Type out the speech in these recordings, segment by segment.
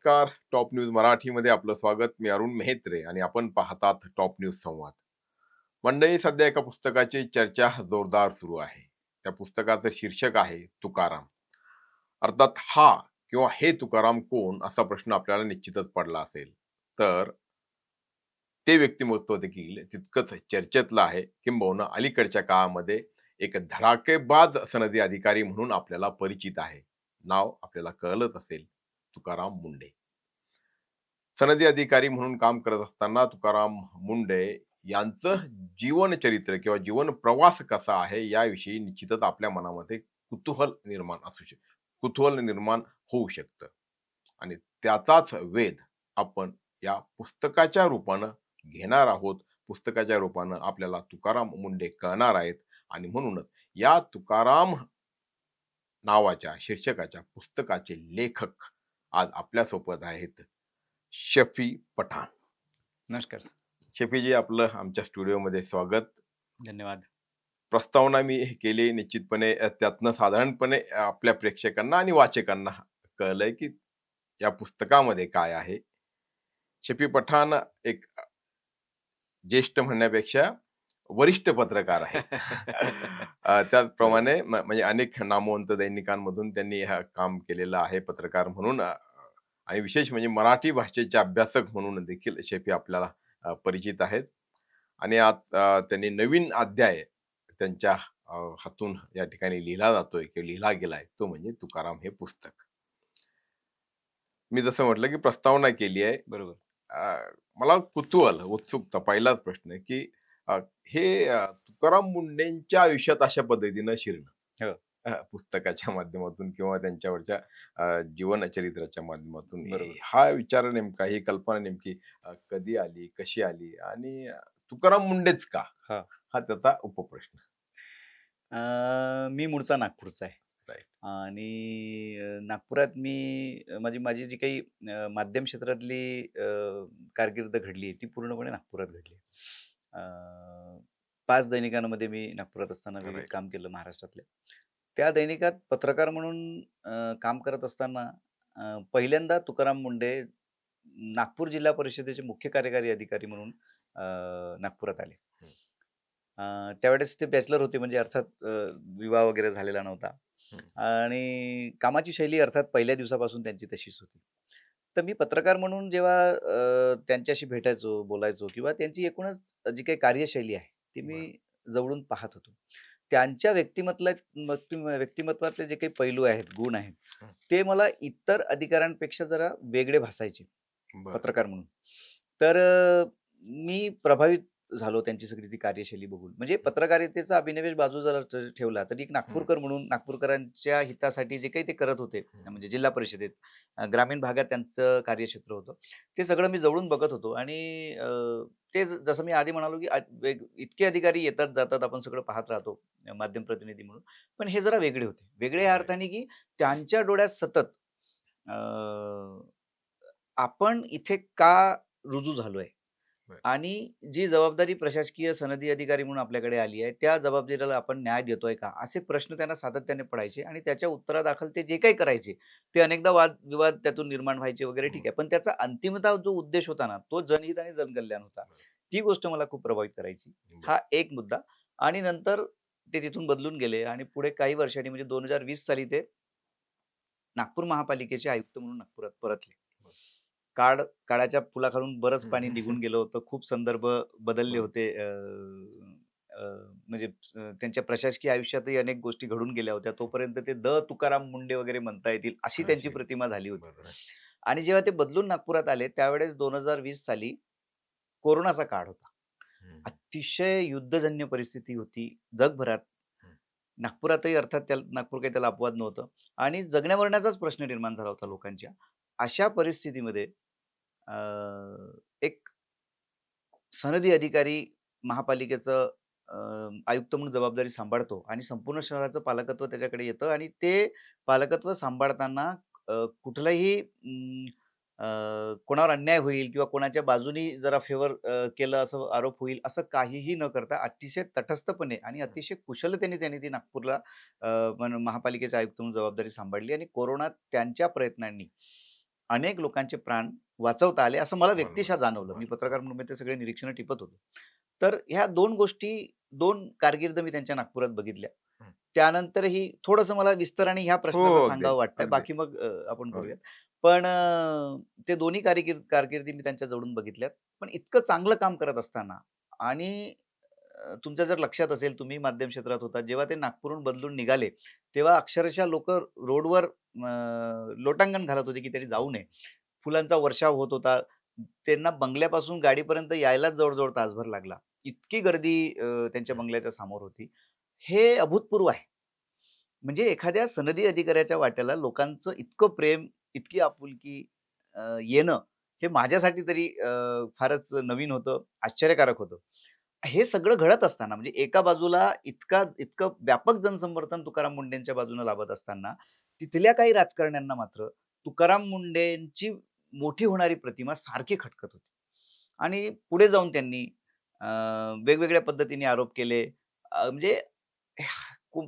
नमस्कार. Top news मराठीमध्ये आपलं स्वागत. मी अरुण मेहत्रे आणि आपण पाहतात टॉप न्यूज संवाद. मंडळी, सध्या एका पुस्तकाची चर्चा जोरदार सुरू आहे. त्या पुस्तकाचं शीर्षक आहे तुकाराम. अर्थात हा किंवा हे तुकाराम कोण असा प्रश्न आपल्याला निश्चितच पडला असेल. तर ते व्यक्तिमत्व देखील तितकंच चर्चेतलं आहे. किंबहुना अलीकडच्या काळामध्ये एक धडाकेबाज सनदी अधिकारी म्हणून आपल्याला परिचित आहे. नाव आपल्याला कळलंच असेल, तुकाराम मुंडे. सनदी अधिकारी म्हणून काम करत असताना तुकाराम मुंडे यांचं जीवनचरित्र किंवा जीवन प्रवास कसा आहे याविषयी निश्चितच आपल्या मनामध्ये कुतूहल निर्माण होऊ शकतं. आणि त्याचाच वेध आपण या पुस्तकाच्या रूपानं घेणार आहोत. पुस्तकाच्या रूपानं आपल्याला तुकाराम मुंडे कळणार आहेत. आणि म्हणूनच या तुकाराम नावाच्या शीर्षकाच्या पुस्तकाचे लेखक आज आपल्यासोबत आहेत. शफी पठाण. नमस्कार. शफीजी, आपलं आमच्या स्टुडिओमध्ये स्वागत. धन्यवाद. प्रस्तावना मी केली निश्चितपणे, त्यातनं साधारणपणे आपल्या प्रेक्षकांना आणि वाचकांना कळलंय की या पुस्तकामध्ये काय आहे. शफी पठाण एक ज्येष्ठ म्हणण्यापेक्षा वरिष्ठ पत्रकार आहेत. त्याचप्रमाणे म्हणजे अनेक नामवंत दैनिकांमधून त्यांनी हा काम केलेलं आहे पत्रकार म्हणून. आणि विशेष म्हणजे मराठी भाषेचे अभ्यासक म्हणून देखील शेफी आपल्याला परिचित आहेत. आणि आज त्यांनी नवीन अध्याय त्यांच्या हातून या ठिकाणी लिहिला जातोय किंवा लिहिला गेलाय, तो म्हणजे तुकाराम हे पुस्तक. मी जसं म्हटलं की प्रस्तावना केली आहे. बरोबर. मला कुतूहल, उत्सुकता, पहिलाच प्रश्न आहे की हे तुकाराम मुंडेंच्या आयुष्यात अशा पद्धतीनं शिरणं हो. पुस्तकाच्या माध्यमातून किंवा त्यांच्यावरच्या जीवनचरित्राच्या माध्यमातून, बरोबर. हा विचार नेमका, ही कल्पना नेमकी कधी आली, कशी आली आणि तुकाराम मुंडेच का, हां. हा त्याचा उपप्रश्न. मी मूळचा नागपूरचा आहे राईट. आणि नागपुरात मी माझी माझी जी काही माध्यम क्षेत्रातली कारकीर्द घडली ती पूर्णपणे नागपुरात घडली. अ, 5 दैनिकांमध्ये मी नागपुरात असताना विविध राईट. काम केलं महाराष्ट्रातल्या. त्या दैनिकात पत्रकार म्हणून काम करत असताना पहिल्यांदा तुकाराम मुंडे नागपूर जिल्हा परिषदेचे मुख्य कार्यकारी अधिकारी म्हणून नागपुरात आले. हं. त्यावेळेस ते बॅचलर होते, म्हणजे अर्थात विवाह वगैरे झालेला नव्हता हं. आणि कामाची शैली अर्थात पहिल्या दिवसापासून त्यांची तशीच होती. तर मी पत्रकार म्हणून जेव्हा त्यांच्याशी भेटायचो, बोलायचो किंवा त्यांची एकूणच जी काही कार्यशैली आहे, ती बरं. मी जवळून पाहत होतो. त्यांच्या व्यक्तिमत्वातले जे काही पैलू आहेत, गुण आहेत, हं. ते मला इतर अधिकाऱ्यांपेक्षा जरा वेगळे भासायचे बरं. पत्रकार म्हणून. तर मी प्रभावित झालो त्यांची सगळी ती कार्यशैली बघून. म्हणजे पत्रकारितेचा अभिनिवेश बाजू जरा ठेवला, तरी एक हं. नागपूरकर म्हणून नागपूरकरांच्या हितासाठी जे काही ते करत होते, हं. म्हणजे जिल्हा परिषदेत ग्रामीण भागात त्यांचं कार्यक्षेत्र होतं. ते सगळं मी जवळून बघत होतो आणि ते जसं मी आधी म्हणालो, की इतके अधिकारी येतात, जातात, आपण सगळं पाहत राहतो माध्यम प्रतिनिधी म्हणून. पण हे जरा वेगळे होते. वेगळे या राईट. अर्थाने, की त्यांच्या डोळ्यात सतत अ, आपण इथे का रुजू झालोय? बरं. आणि जी जबाबदारी प्रशासकीय सनदी अधिकारी म्हणून आपल्याकडे आली आहे, त्या जबाबदारीला आपण न्याय देतोय का? असे प्रश्न त्यांना सातत्याने पडायचे आणि त्याच्या उत्तरादाखल ते जे काही करायचे, ते अनेकदा वादविवाद त्यातून निर्माण व्हायचे वगैरे, ठीक हं. आहे. पण त्याचा अंतिमतः जो उद्देश होता ना, तो जनहित आणि जनकल्याण होता. बरं. ती गोष्ट मला खूप प्रभावित करायची. बरं. हा एक मुद्दा. आणि नंतर ते तिथून बदलून गेले आणि पुढे काही वर्षांनी, म्हणजे 2020 साली ते नागपूर महापालिकेचे आयुक्त म्हणून नागपुरात परतले. बरं. काळाच्या पुलाखालून बरंच हं. पाणी निघून गेलं होतं. खूप संदर्भ बदलले बरं. होते. अ, म्हणजे त्यांच्या प्रशासकीय आयुष्यातही अनेक गोष्टी घडून गेल्या होत्या. तोपर्यंत ते तुकाराम मुंडे वगैरे म्हणता येतील, अशी त्यांची अशी. प्रतिमा झाली होती. बरं. आणि जेव्हा ते बदलून नागपुरात आले, त्यावेळेस 2020 साली कोरोनाचा काळ होता. हं. अतिशय युद्धजन्य परिस्थिती होती जगभरात. हं. नागपुरातही अर्थात नागपूर काही त्याला अपवाद नव्हतं आणि जगण्या-मरण्याचाच प्रश्न निर्माण झाला होता लोकांच्या. अशा परिस्थितीमध्ये अ, एक सनदी अधिकारी महापालिकेचं आयुक्त म्हणून जबाबदारी सांभाळतो आणि संपूर्ण शहराचं पालकत्व त्याच्याकडे येतं आणि ते पालकत्व सांभाळताना कुठलंही कोणावर अन्याय होईल किंवा कोणाच्या बाजूनी जरा फेवर केलं असं आरोप होईल, असं काहीही न करता अतिशय तटस्थपणे आणि हं. अतिशय कुशलतेने त्यांनी ती नागपूरला महापालिकेचे आयुक्त म्हणून जबाबदारी सांभाळली आणि कोरोनात त्यांच्या प्रयत्नांनी अनेक लोकांचे प्राण वाचवता आले असं मला बरोबर, व्यक्तिशः जाणवलं. मी बरोबर. पत्रकार म्हणून मी ते सगळे निरीक्षणं टिपत होतो. तर ह्या 2 गोष्टी, 2 कारकीर्द मी त्यांच्या नागपुरात बघितल्या. हं. त्यानंतरही थोडंसं मला विस्ताराने ह्या हो, प्रश्नाचं अगदी, सांगावं वाटतंय. अगदी. बाकी मग आपण अगदी. करूयात. पण ते दोन्ही कारकिर्दी मी त्यांच्या जवळून बघितल्यात. पण इतकं चांगलं काम करत असताना आणि तुमच्या जर लक्षात असेल, तुम्ही माध्यम क्षेत्रात होता. जेव्हा ते नागपूरहून बदलून निघाले, तेव्हा अक्षरशः लोकं रोडवर लोटांगण घालत होते, की त्यांनी जाऊ नये. फुलांचा वर्षाव होत होता. त्यांना बंगल्यापासून गाडीपर्यंत यायलाच जवळ-जवळ तासभर लागला. इतकी गर्दी त्यांच्या हं. बंगल्याच्या समोर होती. हे अभूतपूर्व आहे. म्हणजे एखाद्या सनदी अधिकाऱ्याच्या वाट्याला लोकांचं इतकं प्रेम, इतकी आपुलकी येणं, हे माझ्यासाठी तरी फारच नवीन होतं, आश्चर्यकारक होतं. हे सगळं घडत असताना म्हणजे एका बाजूला इतकं व्यापक जनसमर्थन तुकाराम मुंडेंच्या बाजूने लाभत असताना, तिथल्या काही राजकारण्यांना मात्र तुकाराम मुंडेंची मोठी होणारी प्रतिमा सारखी खटकत होती. आणि पुढे जाऊन त्यांनी अ, वेगवेगळ्या पद्धतीने आरोप केले. म्हणजे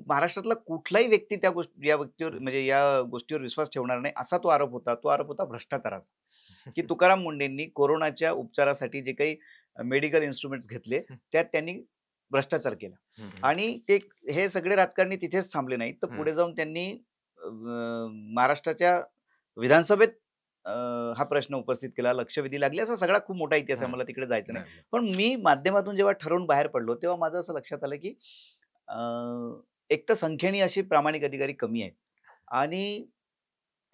महाराष्ट्रातला कुठलाही व्यक्ती या व्यक्तीवर म्हणजे या गोष्टीवर विश्वास ठेवणार नाही, असा तो आरोप होता. तो आरोप होता भ्रष्टाचाराचा, की तुकाराम मुंडेंनी कोरोनाच्या उपचारासाठी जे काही मेडिकल इन्स्ट्रुमेंट्स घेतले, हं, त्यात त्यांनी भ्रष्टाचार केला. हं, हं, आणि हे सगळे राजकारणी तिथेच थांबले नाहीत, तर हं. पुढे जाऊन त्यांनी महाराष्ट्राच्या विधानसभेत हा प्रश्न उपस्थित केला. लक्षवेधी लागले. असा सगळा खूप मोठा इतिहास आहे. हं. मला तिकडे जायचं नाही. नाही, नाही. पण मी माध्यमातून जेव्हा ठरवून बाहेर पडलो, तेव्हा माझं असं लक्षात आलं, की अ, एक तर संख्येने अशी प्रामाणिक अधिकारी कमी आहेत आणि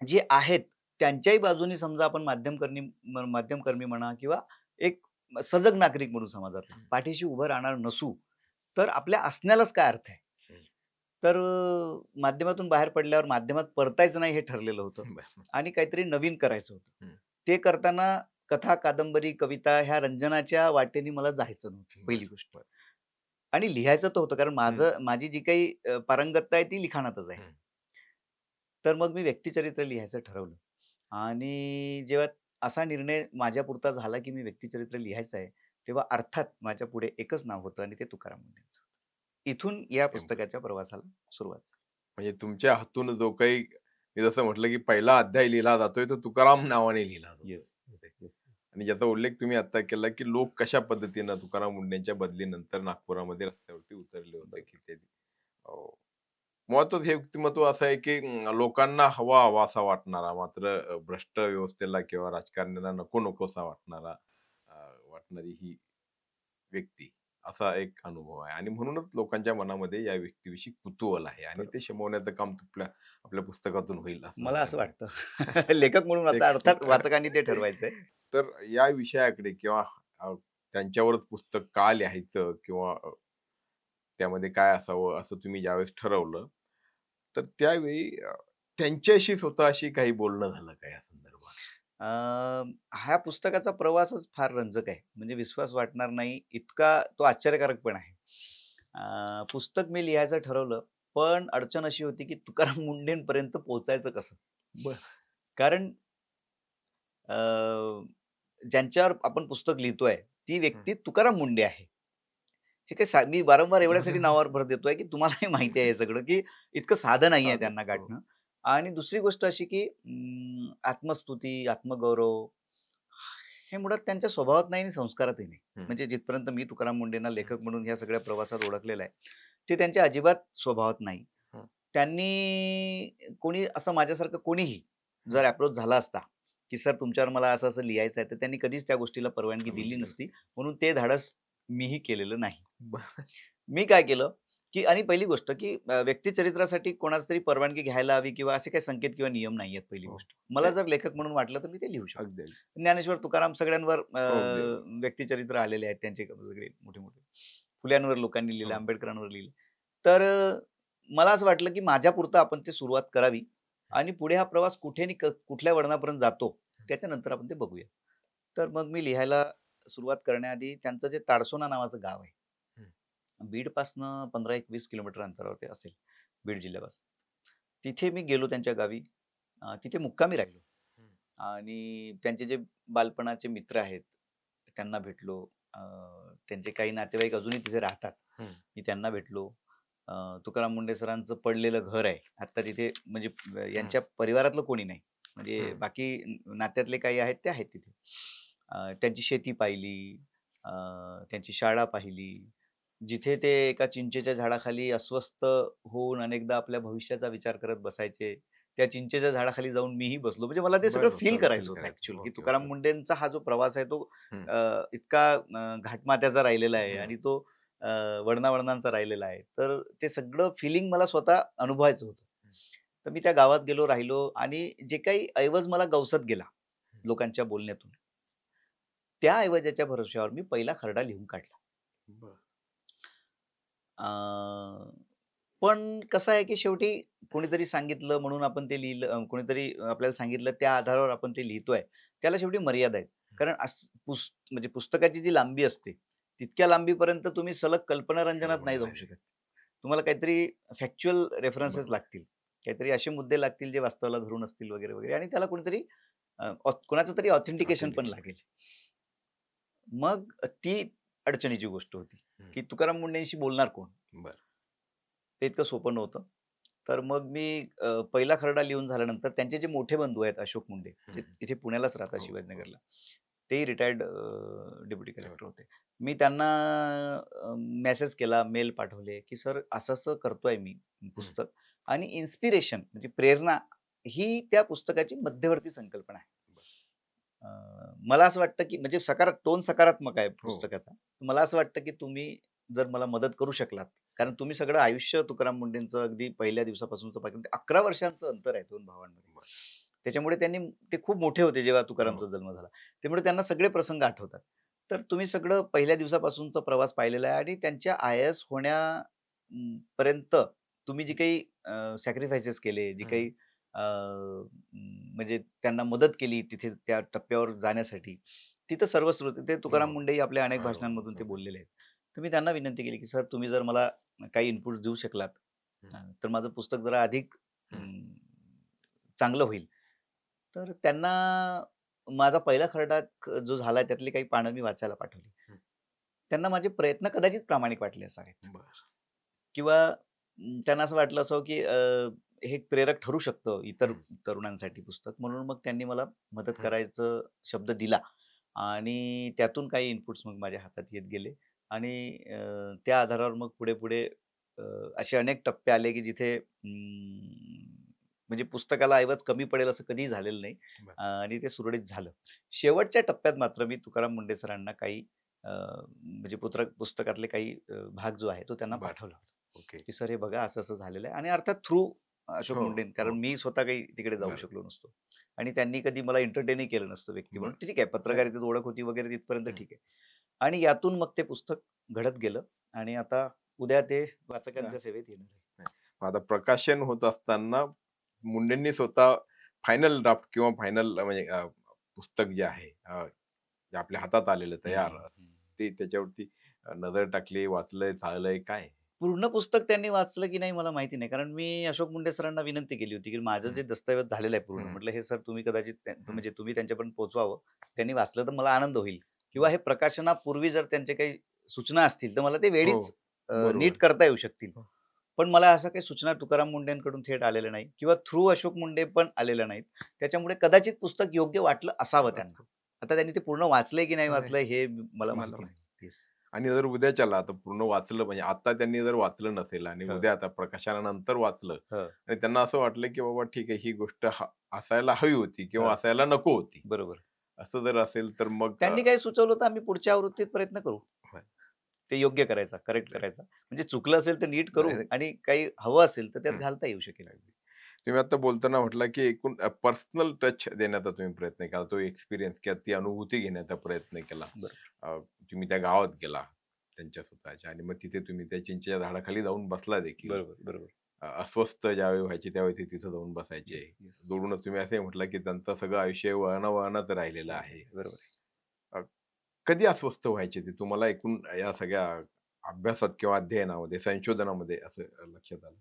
जे आहेत त्यांच्याही बाजूनी समजा आपण माध्यमकर्मी म्हणा किंवा एक सजग नागरिक म्हणून समाजातला हं, पाठीशी उभं राहणार नसू, तर आपल्या असण्यालाच काय अर्थ आहे? हं. तर माध्यमातून बाहेर पडल्यावर माध्यमात परतायचं नाही हे ठरलेलं होतं बरं. आणि काहीतरी नवीन करायचं होतं. हं. ते करताना कथा, कादंबरी, कविता ह्या रंजनाच्या वाटेने मला जायचं नव्हतं, पहिली बरं, गोष्ट. बरं. आणि लिहायचं तर होतं कारण हं, माझी जी काही पारंगतता आहे ती लिखाणातच आहे. हं. तर मग मी व्यक्तिचरित्र लिहायचं ठरवलं आणि जेव्हा असा निर्णय माझ्यापुरता झाला, की मी व्यक्तिचरित्र लिहायचं आहे, तेव्हा अर्थात माझ्यापुढे एकच नाव होतं आणि ते तुकाराम मुंडेंचं. इथून या टेम्पल. पुस्तकाच्या प्रवासाला सुरुवात झाली. म्हणजे तुमच्या हातून जो काही मी जसं म्हटलं, की पहिला अध्याय लिहिला जातोय, तो तुकाराम नावाने लिहिला जातोय. Yes, yes, yes, yes. आणि ज्याचा उल्लेख तुम्ही आता केला, की लोक कशा पद्धतीनं तुकाराम मुंडेंच्या बदलीनंतर नागपुरामध्ये रस्त्यावरती उतरले होते, की ते मुळातच हे व्यक्तिमत्व असं आहे, की लोकांना हवा-हवासा वाटणारा, मात्र भ्रष्ट व्यवस्थेला किंवा राजकारण्यांना नको-नकोसा वाटणारा अ, वाटणारी ही व्यक्ती, असा एक अनुभव आहे. आणि म्हणूनच लोकांच्या मनामध्ये या व्यक्तीविषयी कुतूहल आहे आणि बरोबर. ते शमवण्याचं काम आपल्या पुस्तकातून होईल असं मला मला असं वाटतं. वाटतं. लेखक म्हणून एक आता अर्थात वाचकांनी ते ठरवायचंय. तर या विषयाकडे किंवा त्यांच्यावरच पुस्तक का लिहायचं किंवा त्यामध्ये काय असावं असं तुम्ही ज्यावेळेस ठरवलं, तर त्यावेळी त्यांच्याशी स्वतःशी काही बोलणं झालं का या संदर्भात? अ, ह्या पुस्तकाचा प्रवासच फार रंजक आहे. म्हणजे विश्वास वाटणार नाही इतका तो आश्चर्यकारक पण आहे. पुस्तक मी लिहायचं ठरवलं, पण अडचण अशी होती की तुकाराम मुंडेंपर्यंत पोहोचायचं कसं? बरं. कारण अ, ज्यांच्यावर आपण पुस्तक लिहितोय, ती हं. व्यक्ती तुकाराम मुंडे आहे. हे काही मी वारंवार एवढ्यासाठी नावावर भर देतोय, की तुम्हालाही माहिती आहे हे सगळं, की इतकं साधं नाहीये साधं. त्यांना हो. गाठणं. आणि दुसरी गोष्ट अशी, की आत्मस्तुती, आत्मगौरव हे मुळात त्यांच्या स्वभावात नाही आणि संस्कारातही नाही. हं, म्हणजे जिथपर्यंत मी तुकाराम मुंडेंना हं, लेखक म्हणून ह्या सगळ्या प्रवासात ओळखलेलं आहे, ते त्यांच्या अजिबात स्वभावात नाही. हं, त्यांनी कोणी असं माझ्यासारखं कोणीही हं. जर अप्रोच झाला असता, की "सर तुमच्यावर मला असं-असं लिहायचं आहे," तर त्यांनी कधीच त्या गोष्टीला परवानगी कमी दिली दिली नसती. नसती. म्हणून ते धाडस मीही केलेलं नाही. बरं. मी काय केलं, की आणि पहिली गोष्ट, की व्यक्तिचरित्रासाठी कोणाची तरी परवानगी घ्यायला हवी किंवा असे काही संकेत किंवा नियम नाहीयेत पहिली हो. गोष्ट. मला नाही, जर लेखक म्हणून वाटलं, तर मी ते लिहू शकतो. अगदी, अगदी. ज्ञानेश्वर, तुकाराम सगळ्यांवर हो, अगदी, अगदी. व्यक्तिचरित्र आलेले आहेत त्यांचे सगळे मोठे-मोठे. फुल्यांवर लोकांनी लिहिलं, हो. आंबेडकरांवर लिहिलं. तर मला असं वाटलं, की माझ्यापुरतं आपण ते सुरुवात करावी आणि पुढे हा प्रवास कुठे आणि कुठल्या वळणापर्यंत जातो, त्याच्यानंतर आपण ते बघूया. तर मग मी लिहायला सुरुवात करण्याआधी त्यांचं जे ताडसोना नावाचं गाव आहे. हं, बीडपासनं 15-20 किलोमीटर अंतरावरती असेल, बीड जिल्ह्यापासून. तिथे मी गेलो त्यांच्या गावी. तिथे मुक्कामी राहिलो हं, आणि त्यांचे जे बालपणाचे मित्र आहेत, त्यांना भेटलो. त्यांचे काही नातेवाईक अजूनही तिथे राहतात. हं, मी त्यांना भेटलो. तुकाराम मुंडे सरांचं पडलेलं घर आहे. आत्ता तिथे म्हणजे हं. यांच्या परिवारातलं कोणी नाही. म्हणजे हं. बाकी नात्यातले काही आहेत ते आहेत तिथे. त्यांची शेती पाहिली, अ, त्यांची शाळा पाहिली. जिथे ते एका चिंचेच्या झाडाखाली अस्वस्थ होऊन अनेकदा आपल्या भविष्याचा विचार करत बसायचे, त्या चिंचेच्या झाडाखाली जाऊन मीही बसलो. म्हणजे मला ते सगळं बरं, फील बरं. फील करायचं होतं करायचं. ॲक्चुअली, की ओके, तुकाराम ओके. मुंडेंचा हा जो प्रवास आहे तो हं, इतका घाटमाथ्याचा राहिलेला आहे हं, आणि तो वळणावळणांचा राहिलेला आहे. तर ते सगळं फिलिंग मला स्वतः अनुभवायचं होतं. हं, तर मी त्या गावात गेलो, राहिलो आणि जे काही ऐवज मला गवसत गेला हं. लोकांच्या बोलण्यातून, त्या ऐवजाच्या भरोश्यावर मी पहिला खरडा लिहून काढला. बरं. अ, पण कसं आहे, की शेवटी कोणीतरी सांगितलं म्हणून आपण ते लिहिलं, कोणीतरी आपल्याला सांगितलं त्या आधारावर आपण ते लिहितोय. त्याला शेवटी मर्यादा आहेत. हं. कारण म्हणजे पुस्तकाची जी लांबी असते, तितक्या लांबीपर्यंत तुम्ही सलग कल्पनारंजनात नाही कल्पना जाऊ नाही. शकत. तुम्हाला काहीतरी फॅक्च्युअल रेफरन्सेस बरोबर. लागतील. काहीतरी असे मुद्दे लागतील जे वास्तवाला धरून असतील वगैरे, वगैरे आणि त्याला कोणीतरी कोणाचं तरी ऑथेंटिकेशन पण ऑथेंटिकेशन लागेल. पाहिजे. मग ती अडचणीची गोष्ट होती, हं. की तुकाराम मुंडेंशी बोलणार कोण? बरं. ते इतकं सोपं नव्हतं. तर मग मी पहिला खरडा लिहून झाल्यानंतर त्यांचे जे मोठे बंधू आहेत अशोक मुंडे, हं, जे हं. इथे पुण्यालाच राहतात हो, हो. शिवाजीनगरला. तेही रिटायर्ड डेप्युटी बरं. कलेक्टर होते. मी त्यांना मेसेज केला, मेल पाठवले, की "सर असं-असं करतोय मी हं. पुस्तक आणि इन्स्पिरेशन म्हणजे प्रेरणा ही त्या पुस्तकाची मध्यवर्ती संकल्पना आहे." बरं. अ, मला असं वाटतं, की म्हणजे टोन सकारात्मक आहे हो. पुस्तकाचा. मला असं वाटतं, की तुम्ही जर मला मदत करू शकलात, कारण तुम्ही सगळं आयुष्य तुकाराम मुंडेंचं अगदी पहिल्या दिवसापासूनचं पाहिलं. 11 वर्षांचं अंतर आहे 2 भावांमध्ये. बरं. त्याच्यामुळे ते खूप मोठे होते जेव्हा तुकारामचा हो. जन्म झाला. त्यामुळे त्यांना सगळे प्रसंग आठवतात. तर तुम्ही सगळं पहिल्या दिवसापासूनचा प्रवास पाहिलेला आहे आणि त्यांच्या आय-ए-एस पर्यंत तुम्ही जी काही केले, जी हं. काही म्हणजे त्यांना मदत केली तिथे त्या टप्प्यावर जाण्यासाठी. तिथं सर्वश्रुत ते तुकाराम हो. मुंडेही आपल्या अनेक हो, भाषणांमधून ते हो. बोललेले आहेत. तर मी त्यांना विनंती केली, की "सर तुम्ही जर मला काही इनपुट्स देऊ शकलात, हं, तर माझं पुस्तक जरा अधिक हं, चांगलं होईल." तर त्यांना माझा पहिला खरडा जो झाला त्यातली काही पानं मी वाचायला पाठवली. हं. त्यांना माझे प्रयत्न कदाचित प्रामाणिक वाटले असावेत. बरं. किंवा त्यांना असं वाटलं असावं, की हे एक प्रेरक ठरू शकतं इतर हं, तरुणांसाठी पुस्तक. म्हणून मग त्यांनी मला मदत हं. करायचं शब्द दिला आणि त्यातून काही इनपुट्स मग माझ्या हातात येत गेले आणि त्या आधारावर मग पुढे-पुढे अ, असे अनेक टप्पे आले, की जिथे म्हणजे पुस्तकाला ऐवज कमी पडेल असं कधीही झालेलं नाही बरं. आणि ते सुरळीत झालं. शेवटच्या टप्प्यात मात्र मी तुकाराम मुंडे सरांना काही म्हणजे पुस्तकातले काही भाग जो आहे तो त्यांना बरं. पाठवला होता, ओके. की "सर हे बघा असं-असं झालेलं आहे" आणि अर्थात थ्रू अशोक हो, मुंडे कारण हो. मी स्वतः काही तिकडे जाऊ बरं. शकलो नसतो आणि त्यांनी कधी मला एंटरटेनही केलं नसतं व्यक्ती म्हणून. बरं. ठीक आहे, नाही. पत्रकारितेत ओळख होती वगैरे तिथपर्यंत हं, ठीक आहे. आणि यातून मग ते पुस्तक घडत गेलं आणि आता उद्या ते हां. वाचकांच्या सेवेत येणार आहे. नाही. मग आता प्रकाशन होत असताना मुंडेंनी स्वतः फायनल ड्राफ्ट किंवा फायनल म्हणजे पुस्तक जे आहे जे आपल्या हातात आलेलं हं, तयार हं. ते त्याच्यावरती नजर टाकली, वाचलंय, चाळलंय काय? पूर्ण पुस्तक त्यांनी वाचलं की नाही मला माहिती नाही. कारण मी अशोक मुंडे सरांना विनंती केली होती, की माझं हं, जे दस्तऐवज झालेलं आहे पूर्ण, हं, म्हटलं हे सर तुम्ही कदाचित हं, म्हणजे तुम्ही त्यांच्यापर्यंत पोहोचवावं. त्यांनी वाचलं तर मला आनंद होईल किंवा बरं. हे प्रकाशनापूर्वी जर त्यांचे काही सूचना असतील, तर मला ते हो, वेळीच नीट बरोबर. करता येऊ शकतील. हो, पण मला अशा काही सूचना तुकाराम मुंडेंकडून थेट आलेल्या नाही किंवा थ्रू अशोक मुंडे पण आलेल्या नाहीत. त्याच्यामुळे कदाचित पुस्तक योग्य वाटलं असावं त्यांना. असं. आता त्यांनी ते पूर्ण वाचलंय की नाही नाही, वाचलंय हे मला मला माहिती माहिती. नाही. येस. आणि जर उद्याच्याला आता पूर्ण वाचलं म्हणजे आता त्यांनी जर वाचलं नसेल आणि हं, उद्या आता प्रकाशनानंतर वाचलं हं, आणि त्यांना असं वाटलं, की बाबा ठीक आहे ही गोष्ट असायला हवी होती किंवा हं. असायला नको होती. बरोबर. असं जर असेल तर मग त्यांनी काही सुचवलं तर आम्ही पुढच्या आवृत्तीत प्रयत्न करू. ते योग्य करायचा, करेक्ट करायचा. म्हणजे चुकलं असेल तर नीट नाही, करू नाही. आणि काही हवं असेल तर त्यात हं. घालता येऊ शकेल. अगदी. तुम्ही आता बोलताना म्हटलं, की एकूण पर्सनल टच देण्याचा तुम्ही प्रयत्न केला. तो एक्सपिरियन्स किंवा ती अनुभूती घेण्याचा प्रयत्न केला. बरोबर. तुम्ही त्या गावात गेला त्यांच्या स्वतःच्या आणि मग तिथे तुम्ही त्या चिंचेच्या झाडाखाली जाऊन बसला देखील. बरोबर, बरोबर. अस्वस्थ ज्यावेळी व्हायचे त्यावेळी ते तिथं जाऊन बसायचे. Yes, yes. दुरूनच तुम्ही असंही म्हटलं, की त्यांचं सगळं आयुष्य वळणच राहिलेलं आहे. बरोबर आहे. अ, कधी अस्वस्थ व्हायचे ते तुम्हाला एकूण या सगळ्या अभ्यासात किंवा अध्ययनामध्ये, संशोधनामध्ये असं लक्षात आलं?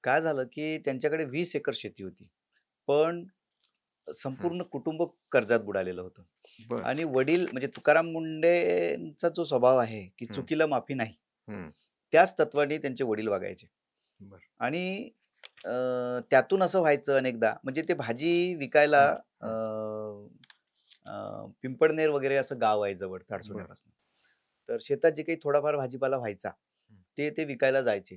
काय झालं, की त्यांच्याकडे 20 एकर शेती होती. पण हं. संपूर्ण कुटुंब कर्जात बुडालेलं होतं. बरं. आणि वडील म्हणजे तुकाराम मुंडेंचा जो स्वभाव आहे, की हं, चुकीला माफी नाही. हं. त्याच तत्त्वाने त्यांचे वडील वागायचे. बरं. आणि त्यातून असं व्हायचं अनेकदा म्हणजे ते भाजी विकायला हं, अ, हं. पिंपळनेर वगैरे असं गाव आहे जवळ बरं. ताडसोन्यापासून. तर शेतात जे काही थोडाफार भाजीपाला व्हायचा, हं. ते विकायला जायचे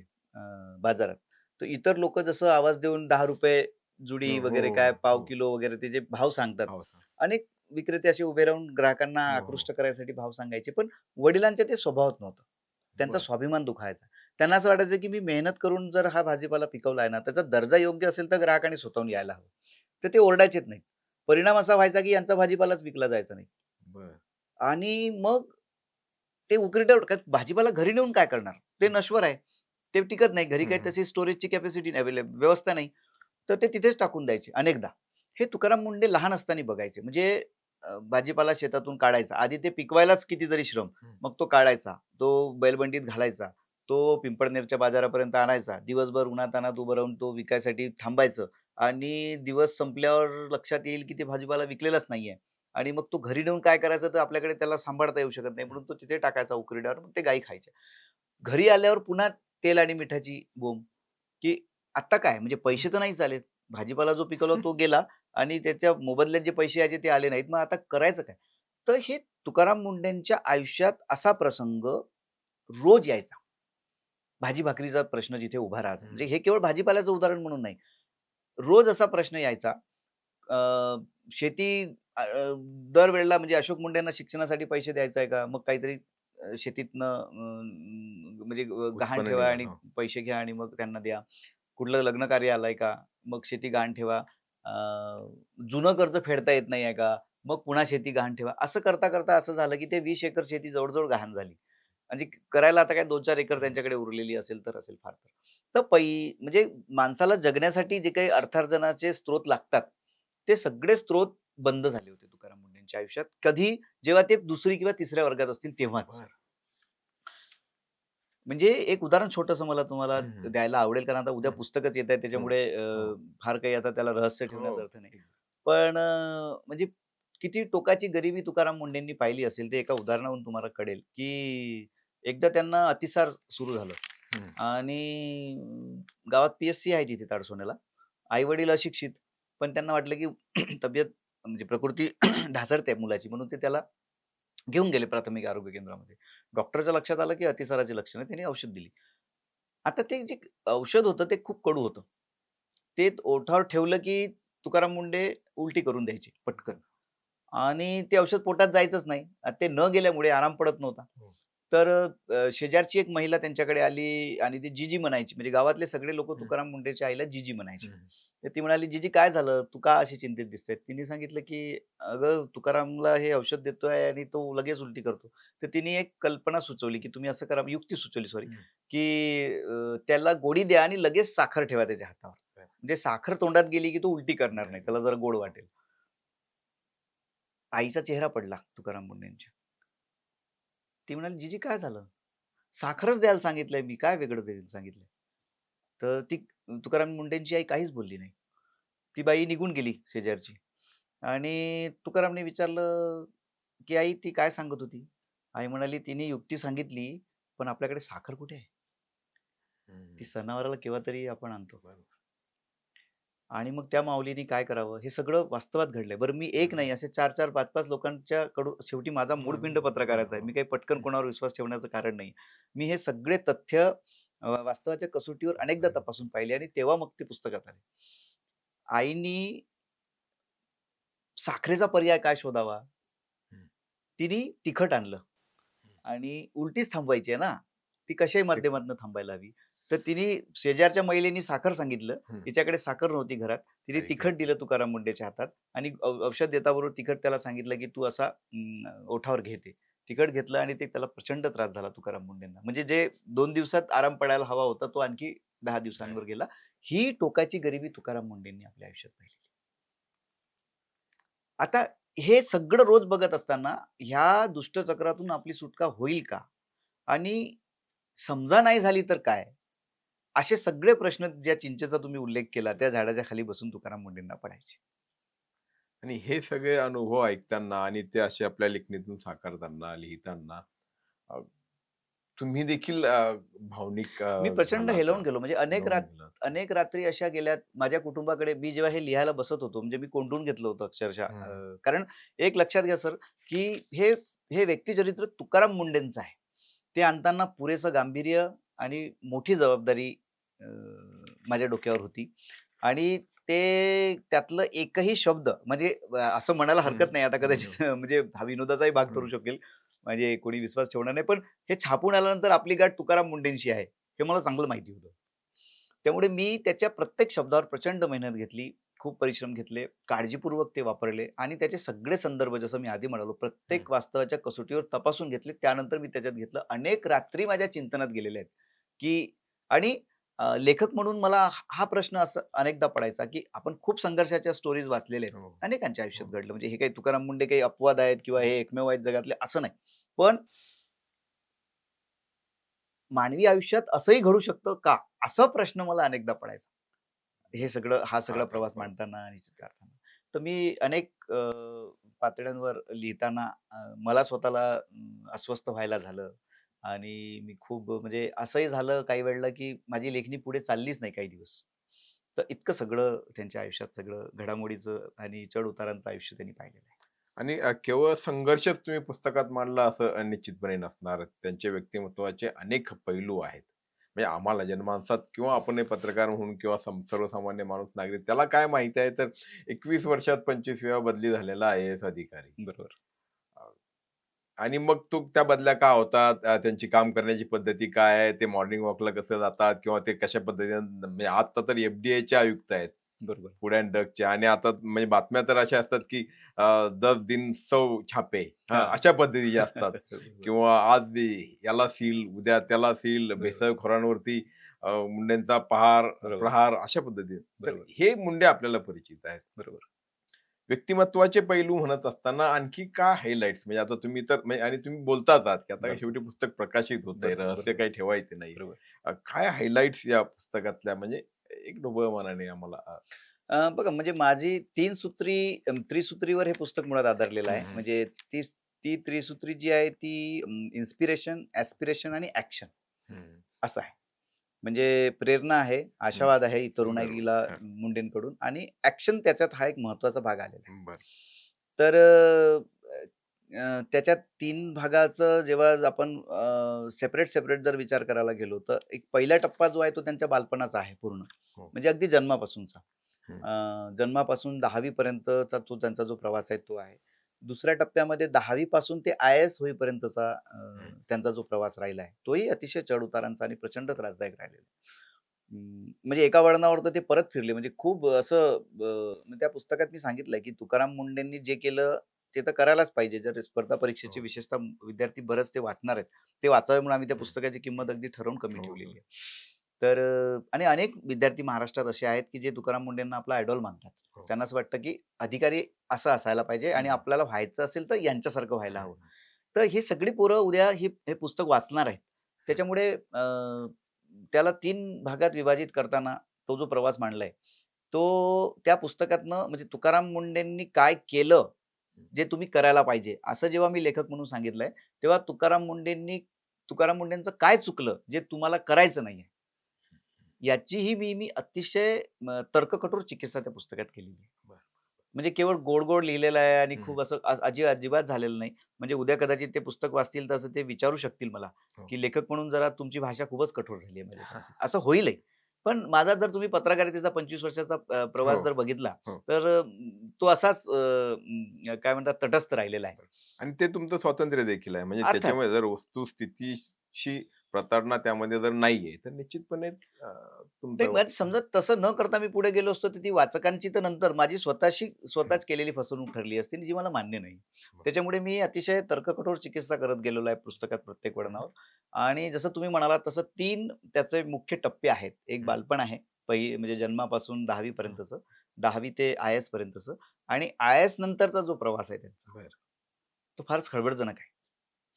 बाजारात. तर इतर लोकं जसं आवाज देऊन ₹10 जुडी हो, वगैरे काय पाव हो. किलो वगैरे ते जे भाव सांगतात. हो, सांग. अनेक विक्रेते असे उभे राहून ग्राहकांना हो, हो. आकृष्ट करायसाठी भाव सांगायचे. पण वडिलांच्या ते स्वभावात नव्हतं. त्यांचा बरं. स्वाभिमान दुखायचा. त्यांना असं वाटायचं, की मी मेहनत करून जर हा भाजीपाला पिकवला आहे ना, त्याचा दर्जा योग्य असेल तर ग्राहकांनी स्वतःहून यायला हवं. तर ते ओरडायचेच नाहीत. परिणाम असा व्हायचा, की यांचा भाजीपालाच विकला जायचा नाही. बरं. आणि मग ते उकिरड्यावर कारण भाजीपाला घरी नेऊन काय करणार? ते हं, नश्वर आहे. ते टिकत नाही. घरी हं, काही हं. तशी स्टोरेजची कॅपॅसिटी व्यवस्था नाही. तर ते तिथेच टाकून द्यायचे अनेकदा. हे तुकाराम मुंडे लहान असताना बघायचे. म्हणजे भाजीपाला शेतातून काढायचा. आधी ते पिकवायलाच कितीतरी श्रम. हं. मग तो काढायचा. तो बैलबंडीत घालायचा. तो पिंपळनेरच्या बाजारापर्यंत आणायचा. दिवसभर उन्हातान्हात उभं राहून तो विकायसाठी थांबायचं आणि दिवस संपल्यावर लक्षात येईल, की ते भाजीपाला विकलेलाच नाहीये. आणि मग तो घरी नेऊन काय करायचं तर आपल्याकडे त्याला सांभाळता येऊ शकत नाही म्हणून तो तिथे टाकायचा उकिरड्यावर मग ते गायी खायच्या. घरी आल्यावर पुन्हा तेल आणि मिठाची बोंब, की आता काय म्हणजे हं. पैसे तर नाहीच आले. भाजीपाला जो पिकवला तो गेला आणि त्याच्या मोबदल्यात जे पैसे यायचे ते आले नाहीत. मग आता करायचं काय? तर हे तुकाराम मुंडेंच्या आयुष्यात असा प्रसंग रोज यायचा. भाजी-भाकरीचा प्रश्न जिथे उभा राहायचा. म्हणजे हं. हे केवळ भाजीपाल्याचं उदाहरण म्हणून नाही. रोज असा प्रश्न यायचा. अ, शेती अ, अ, दरवेळेला म्हणजे अशोक मुंडेंना शिक्षणासाठी पैसे द्यायचे आहे का? मग काहीतरी शेतीतनं म्हणजे गहाण उत्पन्न ठेवा निघालं. आणि हो. पैसे घ्या आणि मग त्यांना द्या. कुठलं लग्न कार्य आलंय का? मग शेती गहाण ठेवा. अ, जुनं कर्ज फेडता येत नाही आहे का? मग पुन्हा शेती गहाण ठेवा. असं करता असं झालं, की ते 20 एकर शेती जवळ गहाण झाली. म्हणजे करायला आता काय 2-4 एकर हं. त्यांच्याकडे उरलेली असेल तर असेल फार तर. तर म्हणजे माणसाला जगण्यासाठी जे काही अर्थार्जनाचे स्रोत लागतात, ते सगळे स्रोत बंद झाले होते तुकाराम मुंडेंच्या आयुष्यात. कधी? जेव्हा ते 2री किंवा 3ऱ्या वर्गात असतील तेव्हाच. बरं. म्हणजे एक उदाहरण छोटंसं मला तुम्हाला हं, हं. द्यायला आवडेल, कारण आता उद्या हं. पुस्तकच येत आहे हो, त्याच्यामुळे हो, फार काही आता त्याला रहस्य हो. ठेवण्यात अर्थ नाही. पण म्हणजे किती टोकाची गरिबी तुकाराम मुंडेंनी पाहिली असेल, ते एका उदाहरणावरून तुम्हाला कळेल, की एकदा त्यांना अतिसार सुरू झालं हं. आणि गावात पी-एच-सी आहे तिथे ताडसोन्याला. आई-वडील अशिक्षित, पण त्यांना वाटलं, की तब्येत म्हणजे प्रकृती ढासळते मुलाची म्हणून ते त्याला घेऊन गेले प्राथमिक आरोग्य केंद्रामध्ये. डॉक्टरच्या लक्षात आलं, की अतिसाराची लक्षणं आहेत. त्यांनी औषध दिली. आता ते जे औषध होतं ते खूप कडू होतं. ते ओठावर ठेवलं, की तुकाराम मुंडे उलटी करून द्यायचे पटकन. बरं. आणि ते औषध पोटात जायचंच नाही. ते न गेल्यामुळे आराम पडत नव्हता. हो. तर शेजारची एक महिला त्यांच्याकडे आली आणि ती जीजी म्हणायची. म्हणजे गावातले सगळे लोकं हं, तुकाराम मुंडेच्या आईला जीजी म्हणायचे. हं. तर ती म्हणाली, "जीजी काय झालं? तू का अशी चिंतित दिसते?" तिने सांगितलं, की "अगं तुकारामला हे औषध देतोय आणि तो लगेच उलटी करतो." तर तिने एक कल्पना सुचवली, की तुम्ही असं करा युक्ती सुचवली सॉरी, हं. की त्याला गोळी द्या आणि लगेच साखर ठेवा त्याच्या हातावर. बरं. म्हणजे साखर तोंडात गेली, की तो उलटी करणार उलट्या नाही. गेल्या. त्याला जरा गोड हो. वाटेल. आईचा चेहरा पडला तुकाराम मुंडेंच्या. ती म्हणाली, "जीजी काय झालं?" "साखरच द्यायला सांगितलंय मी, काय वेगळं द्यायला सांगितलंय?" तर ती तुकाराम मुंडेंची आई काहीच बोलली नाही. ती बाई निघून गेली शेजारची आणि तुकारामने विचारलं, की "आई ती काय सांगत होती?" आई म्हणाली, "तिने युक्ती सांगितली, पण आपल्याकडे साखर कुठे आहे? ती हं. सणावाराला केव्हा तरी आपण आणतो." बरोबर. आणि मग त्या माऊलीनी काय करावं? हे सगळं वास्तवात घडलंय. बरं मी एक बरोबर. नाही असे 4-4, 5-5 लोकांच्याकडून शेवटी माझा हो, मूळपिंड हो, पत्रकाराचा आहे. हो. मी काही पटकन हं. कोणावर विश्वास ठेवण्याचं कारण नाही. मी हे सगळे तथ्य वास्तवाच्या कसोटीवर अनेकदा बरोबर. तपासून पाहिले आणि तेव्हा मग ते पुस्तकात आले. आईनी साखरेचा पर्याय काय शोधावा? हं, तिने तिखट आणलं. हं. आणि उलटीच थांबवायची आहे ना, ती कशाही ते माध्यमातून थांबायला हवी. तर तिने शेजारच्या महिलेनी साखर सांगितलं. हं. तिच्याकडे साखर नव्हती घरात. तिने आई तिखट गं! दिलं तुकाराम मुंडेच्या हातात आणि औषध देताबरोबर तिखट त्याला सांगितलं, की "तू असा ओठावर घे ते." तिखट घेतलं आणि ते त्याला प्रचंड त्रास झाला तुकाराम मुंडेंना. म्हणजे जे 2 दिवसात आराम पडायला हवा होता, तो आणखी 10 दिवसांवर गेला. ही टोकाची गरिबी तुकाराम मुंडेंनी आपल्या आयुष्यात पाहिली. आता हे सगळं रोज बघत असताना ह्या दुष्टचक्रातून आपली सुटका होईल का? आणि समजा नाही झाली तर काय? असे सगळे प्रश्न ज्या चिंचेचा तुम्ही उल्लेख केला, त्या झाडाच्या खाली बसून तुकाराम मुंडेंना पडायचे. आणि हे सगळे अनुभव ऐकताना आणि ते असे आपल्या लेखणीतून साकारताना, लिहिताना तुम्ही देखील भावनिक मी प्रचंड झालात, हेलावून गेलो. म्हणजे भारावून गेलात. अनेक रात्री अशा गेल्यात माझ्या कुटुंबाकडे. मी जेव्हा हे लिहायला बसत होतो, म्हणजे मी कोंडून घेतलं होतं अक्षरशः. हं, कारण एक लक्षात घ्या सर, की हे हे व्यक्तिचरित्र तुकाराम मुंडेंचं आहे. ते आणताना पुरेसं गांभीर्य आणि मोठी जबाबदारी अ, माझ्या डोक्यावर होती आणि ते त्यातलं एकही शब्द म्हणजे असं म्हणायला हं, हरकत नाही आता हं, हं, कदाचित म्हणजे हा विनोदाचाही भाग ठरू हं. शकेल. म्हणजे कोणी विश्वास ठेवणार नाही. पण हे छापून आल्यानंतर आपली गाठ तुकाराम मुंडेंशी आहे, हे मला चांगलं माहिती होतं. त्यामुळे मी त्याच्या प्रत्येक शब्दावर प्रचंड मेहनत घेतली, खूप परिश्रम घेतले, काळजीपूर्वक ते वापरले आणि त्याचे सगळे संदर्भ जसं मी आधी म्हणालो, हं. प्रत्येक वास्तवाच्या कसोटीवर तपासून घेतले. त्यानंतर मी त्याच्यात घेतलं. अनेक रात्री माझ्या चिंतनात गेलेल्या आहेत, की आणि लेखक म्हणून मला हा प्रश्न असं अनेकदा पडायचा, की आपण खूप संघर्षाच्या स्टोरीज वाचलेल्या आहेत. हो, अनेकांच्या आयुष्यात हो. घडलं. म्हणजे हे काही तुकाराम मुंडे काही अपवाद आहेत किंवा हे एकमेव आहेत जगातले असं नाही. पण मानवी आयुष्यात असंही घडू शकतं का? असा प्रश्न मला अनेकदा पडायचा. हा सगळा फारच प्रवास बरोबर. मांडताना आणि चित्कारताना. तर मी अनेक पातळ्यांवर लिहिताना मला स्वतःला अस्वस्थ व्हायला झालं आणि मी खूप म्हणजे असंही झालं काही वेळेला, की माझी लेखणी पुढे चाललीच नाही काही दिवस. तर इतकं सगळं त्यांच्या आयुष्यात सगळं घडामोडीचं आणि चढ-उतारांचं आयुष्य त्यांनी पाहिलेलं आहे. आणि केवळ संघर्षच तुम्ही पुस्तकात मांडला असं निश्चितपणे नसणार. त्यांचे व्यक्तिमत्त्वाचे अनेक पैलू आहेत. म्हणजे आम्हाला जनमानसात किंवा आपण हे पत्रकार म्हणून किंवा सर्वसामान्य माणूस नागरिक त्याला काय माहिती आहे तर 21 वर्षात 25 वेळा बदली झालेला आय-ए-एस अधिकारी. बरोबर. अ, आणि मग तो त्या बदल्या का होतात? त्यांची काम करण्याची पद्धती काय आहे? ते मॉर्निंग वॉकला कसं जातात? किंवा ते कशा पद्धतीने म्हणजे आता तर एफ-डी-आयचे आयुक्त आहेत. बरोबर. फूड अँड ड्रगचे आणि आता म्हणजे बातम्या तर अशा असतात की 10 दिन 100 छापे हां. अशा पद्धतीच्या असतात बरोबर. किंवा आज याला सील, उद्या त्याला सील, बरोबर. भेसळखोरांवरती मुंडेंचा पहार बरोबर. प्रहार अशा पद्धतीने. तर बरोबर. हे मुंडे आपल्याला परिचित आहेत. बरोबर. व्यक्तिमत्त्वाचे पैलू म्हणत असताना आणखी काय हायलाइट्स म्हणजे आता तुम्ही तर म्हणजे आणि तुम्ही बोलताच आहात की आता बरोबर. शेवटी पुस्तक प्रकाशित होतंय, बरोबर. रहस्य बरोबर. काही ठेवायचे नाही. बरोबर. काय हायलाइट्स या पुस्तकातल्या म्हणजे एक ढोबळ मनाने आम्हाला बघा म्हणजे माझी 3 सूत्री त्रिसूत्रीवर हे पुस्तक मुळात आधारलेलं हं, आहे. हं. म्हणजे ती त्रिसूत्री जी आहे ती इन्स्पिरेशन, ॲस्पिरेशन आणि ॲक्शन हं, असं आहे. म्हणजे प्रेरणा आहे, हं. आशावाद आहे बरोबर. तरुणाईला हां. मुंडेंकडून आणि ॲक्शन त्याच्यात हा एक महत्त्वाचा भाग आलेला आहे. बरं. तर त्याच्यात 3 भागाचं जेव्हा आपण सेपरेट जर विचार करायला गेलो, तर एक पहिला टप्पा जो आहे तो त्यांच्या बालपणाचा आहे पूर्ण. हो. म्हणजे अगदी जन्मापासूनचा. हं, जन्मापासून 10वी पर्यंतचा तो त्यांचा जो प्रवास आहे तो आहे. दुसऱ्या टप्प्यामध्ये 10वी पासून ते आय-ए-एस होईपर्यंतचा हं. त्यांचा जो प्रवास राहिला आहे, तोही अतिशय चढ-उतारांचा आणि प्रचंड त्रासदायक राहिलेला आहे. म्हणजे एका वळणावर तर ते परत फिरले. म्हणजे खूप असं त्या पुस्तकात मी सांगितलंय, की तुकाराम मुंडेंनी जे केलं ते तर करायलाच पाहिजे. जर स्पर्धा परीक्षेची हो. विशेषतः विद्यार्थी बरेच ते वाचणार आहेत. ते वाचावे म्हणून आम्ही त्या हं. पुस्तकाची किंमत अगदी ठरवून कमी हो, ठेवलेली हो. आहे. तर आणि अनेक विद्यार्थी महाराष्ट्रात असे आहेत, की जे तुकाराम मुंडेंना आपला आयडॉल मानतात. हो. त्यांना असं वाटतं, की अधिकारी असा असायला पाहिजे आणि हं, आपल्याला व्हायचं असेल तर यांच्यासारखं व्हायला हवं. हं, तर ही सगळी पोरं उद्या हे पुस्तक वाचणार आहेत. हं. त्याच्यामुळे त्याला 3 भागात विभाजित करताना तो जो प्रवास मांडलाय, तो त्या पुस्तकातनं म्हणजे तुकाराम मुंडेंनी काय केलं, जे तुम्ही करायला पाहिजे, असं जेव्हा मी लेखक म्हणून सांगितलंय, तेव्हा तुकाराम मुंडेंचं काय चुकलं, जे तुम्हाला करायचं नाहीये, याचीही मी अतिशय तर्ककठोर चिकित्सा त्या पुस्तकात केलेली आहे. बरं. म्हणजे केवळ गोड-गोड लिहिलेलं आहे आणि हं. खूप असं अजिबात झालेलं नाही. म्हणजे उद्या कदाचित ते पुस्तक वाचतील तर असं ते विचारू शकतील मला, हो. की लेखक म्हणून जरा तुमची भाषा खूपच कठोर झाली आहे माझ्या बाबतीत. असं होईलही. पण माझा जर तुम्ही पत्रकारितेचा 25 वर्षाचा हो, प्रवास जर बघितला, हो. तर तो असाच काय म्हणतात तटस्थ राहिलेला आहे. आणि ते तुमचं स्वातंत्र्य देखील आहे. म्हणजे अर्थात. त्याच्यामुळे जर वस्तुस्थितीशी प्रताडणा त्यामध्ये जर नाहीये, तर निश्चितपणे नाही तुमचं म्हणजे समजा तसं न करता मी पुढे गेलो असतो, तर ती वाचकांची तर नंतर माझी हं. स्वतःच केलेली फसवणूक ठरली असती, जी मला मान्य नाही. त्याच्यामुळे मी अतिशय तर्ककठोर चिकित्सा करत गेलेलो आहे पुस्तकात प्रत्येक हं, वळणावर. आणि जसं तुम्ही म्हणालात तसं 3 त्याचे मुख्य टप्पे आहेत. एक हं, बालपण आहे, म्हणजे जन्मापासून 10वी हं. पर्यंतचं, 10वी ते आय-एस पर्यंतचं आणि आय-एस नंतरचा जो प्रवास आहे त्यांचा, बरं, तो फारच खळबळजनक आहे.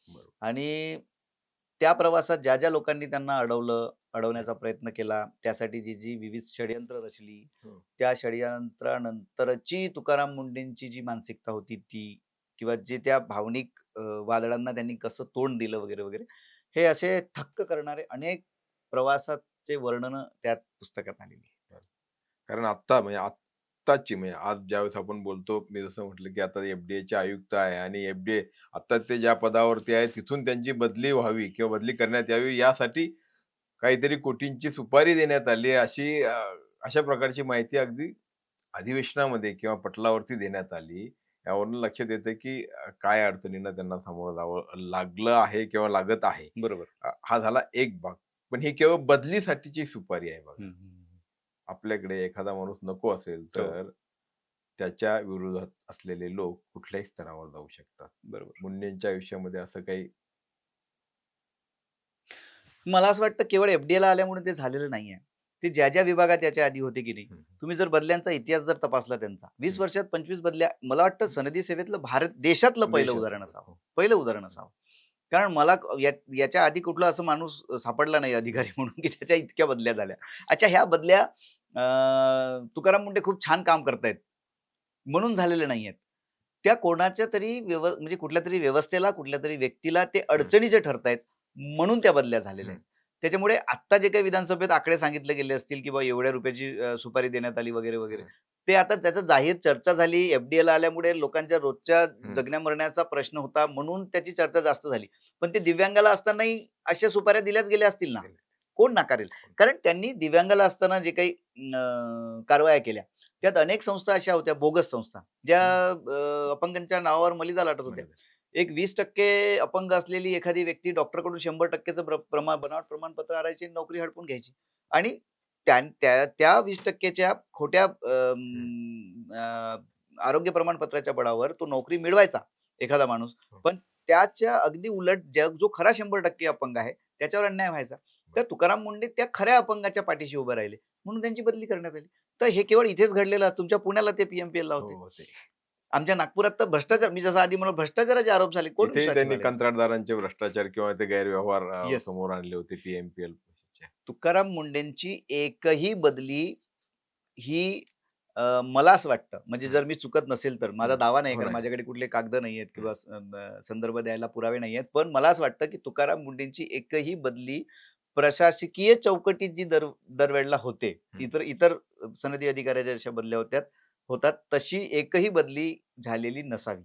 बरोबर. आणि त्या प्रवासात ज्या लोकांनी त्यांना हं, अडवण्याचा प्रयत्न केला, त्यासाठी जी विविध षडयंत्र रचली, हं, त्या षडयंत्रानंतरची तुकाराम मुंडेंची जी मानसिकता होती ती किंवा जे त्या भावनिक वादळांना त्यांनी कसं तोंड दिलं वगैरे, वगैरे. हे असे थक्क करणारे अनेक प्रवासाचे वर्णन त्यात पुस्तकात आलेली आहे. कारण आत्ता म्हणजे आत्ताची म्हणजे आज ज्यावेळेस आपण बोलतो, मी जसं म्हटलं, की आता एफ-डी-एचे आयुक्त आहे आणि एफ-डी-ए आता ते ज्या पदावरती आहे तिथून त्यांची बदली व्हावी किंवा बदली करण्यात यावी यासाठी काहीतरी कोटींची सुपारी देण्यात आली आहे, अशा प्रकारची माहिती अगदी अधिवेशनामध्ये किंवा पटलावरती देण्यात आली. यावरून लक्षात येतं, की काय अडचणींना त्यांना सामोरं जावं लागलं आहे किंवा लागत आहे. बरोबर. हा झाला एक भाग. पण ही केवळ बदलीसाठीची सुपारी आहे बघा. हं, हं. आपल्याकडे एखादा माणूस नको असेल, हो, तर त्याच्या विरोधात असलेले लोक कुठल्याही स्तरावर जाऊ शकतात. बरोबर. मुंडेंच्या आयुष्यामध्ये असं काही मला असं वाटतं केवळ एफ-डी-एला आल्यामुळे ते झालेलं नाहीये. ते ज्या विभागात याच्या आधी होते की नाही, हं, तुम्ही जर बदल्यांचा इतिहास जर तपासला त्यांचा, 20 हं. वर्षात 25 बदल्या, मला वाटतं सनदी सेवेतलं भारत देशातलं पहिलं देशातलं. उदाहरण असावं. हो. पहिलं उदाहरण असावं. कारण मला याच्या आधी कुठला असा माणूस सापडला नाही अधिकारी म्हणून की ज्याच्या इतक्या बदल्या झाल्या. अच्छा ह्या बदल्या तुकाराम मुंडे खूप छान काम करतायत म्हणून झालेल्या नाहीयेत. त्या कोणाच्या तरी म्हणजे कुठल्यातरी व्यवस्थेला, कुठल्यातरी व्यक्तीला ते हं, अडचणीचे ठरतायत म्हणून त्या बदल्या झालेल्या हं, आहेत. त्याच्यामुळे आत्ता जे काही विधानसभेत आकडे सांगितले गेले असतील, की एवढ्या रुपयाची सुपारी देण्यात आली वगैरे, वगैरे. हं, ते आता त्याचं जाहीर चर्चा झाली. एफ-डी-एला आल्यामुळे लोकांच्या रोजच्या हं. जगण्या-मरण्याचा प्रश्न होता म्हणून त्याची चर्चा जास्त झाली. पण ते दिव्यांगाला असतानाही अशा सुपाऱ्या दिल्याच गेल्या असतील ना. दिले. कोण नाकारेल? कारण त्यांनी दिव्यांगाला असताना जे काही कारवाया केल्या, त्यात अनेक संस्था अशा होत्या बोगस संस्था, ज्या हं. अपंगांच्या नावावर मलिदा लाटत होत्या. बरोबर. एक 20% अपंग असलेली एखादी व्यक्ती डॉक्टरकडून 100%चं बनावट प्रमाणपत्र आणायची, नोकरी हडपून घ्यायची. आणि त्या 20%च्या खोट्या हं, आरोग्य प्रमाणपत्राच्या बळावर तो नोकरी मिळवायचा एखादा माणूस. हो. पण त्याच्या अगदी उलट जो खरा 100% अपंग आहे, त्याच्यावर अन्याय व्हायचा. तर तुकाराम मुंडे त्या खऱ्या अपंगाच्या पाठीशी उभे राहिले. म्हणून त्यांची बदली करण्यात आली. तर हे केवळ इथेच घडलेलं तुमच्या पुण्याला ते पी-एम-पी-एलला हो, होते. हो. ते आमच्या नागपुरात तर भ्रष्टाचार, मी जसं आधी म्हणालो भ्रष्टाचाराचे आरोप झाले. कोण इथेही विश्वास त्यांनी ठेवायला याचा? कंत्राटदारांचे भ्रष्टाचार किंवा ते गैरव्यवहार येस. समोर आणले होते पी-एम-पी-एल. तुकाराम मुंडेंची एकही बदली ही मला असं वाटतं, म्हणजे हं, जर मी चुकत नसेल तर, माझा हं. दावा नाही हो, कारण नाही. माझ्याकडे कुठले कागद नाहीयेत हं, किंवा संदर्भ द्यायला पुरावे नाहीयेत. पण मला असं वाटतं, की तुकाराम मुंडेंची एकही बदली प्रशासकीय चौकटीत जी दरवेळेला होते, हं. इतर इतर सनदी अधिकाऱ्याच्या जशा बदल्या होतात, तशी एकही बदली झालेली नसावी.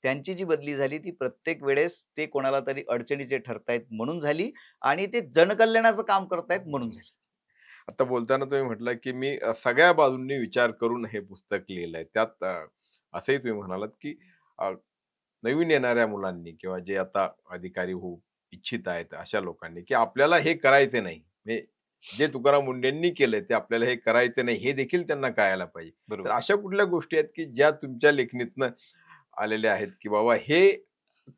त्यांची जी बदली झाली ती प्रत्येक वेळेस ते कोणाला तरी अडचणीचे ठरतायत म्हणून झाली आणि ते जनकल्याणाचं काम करतायत म्हणून हं. झाली. आता बोलताना तुम्ही म्हटलं, की मी सगळ्या बाजूंनी विचार करून हे पुस्तक लिहिलंय. त्यात असंही तुम्ही म्हणालात, की अ, नवीन येणाऱ्या मुलांनी किंवा जे आता अधिकारी होऊ इच्छित आहेत अशा लोकांनी, की आपल्याला हे करायचे नाही. म्हणजे जे तुकाराम मुंडेंनी केलंय ते आपल्याला हे करायचे नाही, हे देखील त्यांना कळायला पाहिजे. तर बरोबर. अशा कुठल्या गोष्टी आहेत, की ज्या तुमच्या लेखणीतनं आलेल्या आहेत, की बाबा हे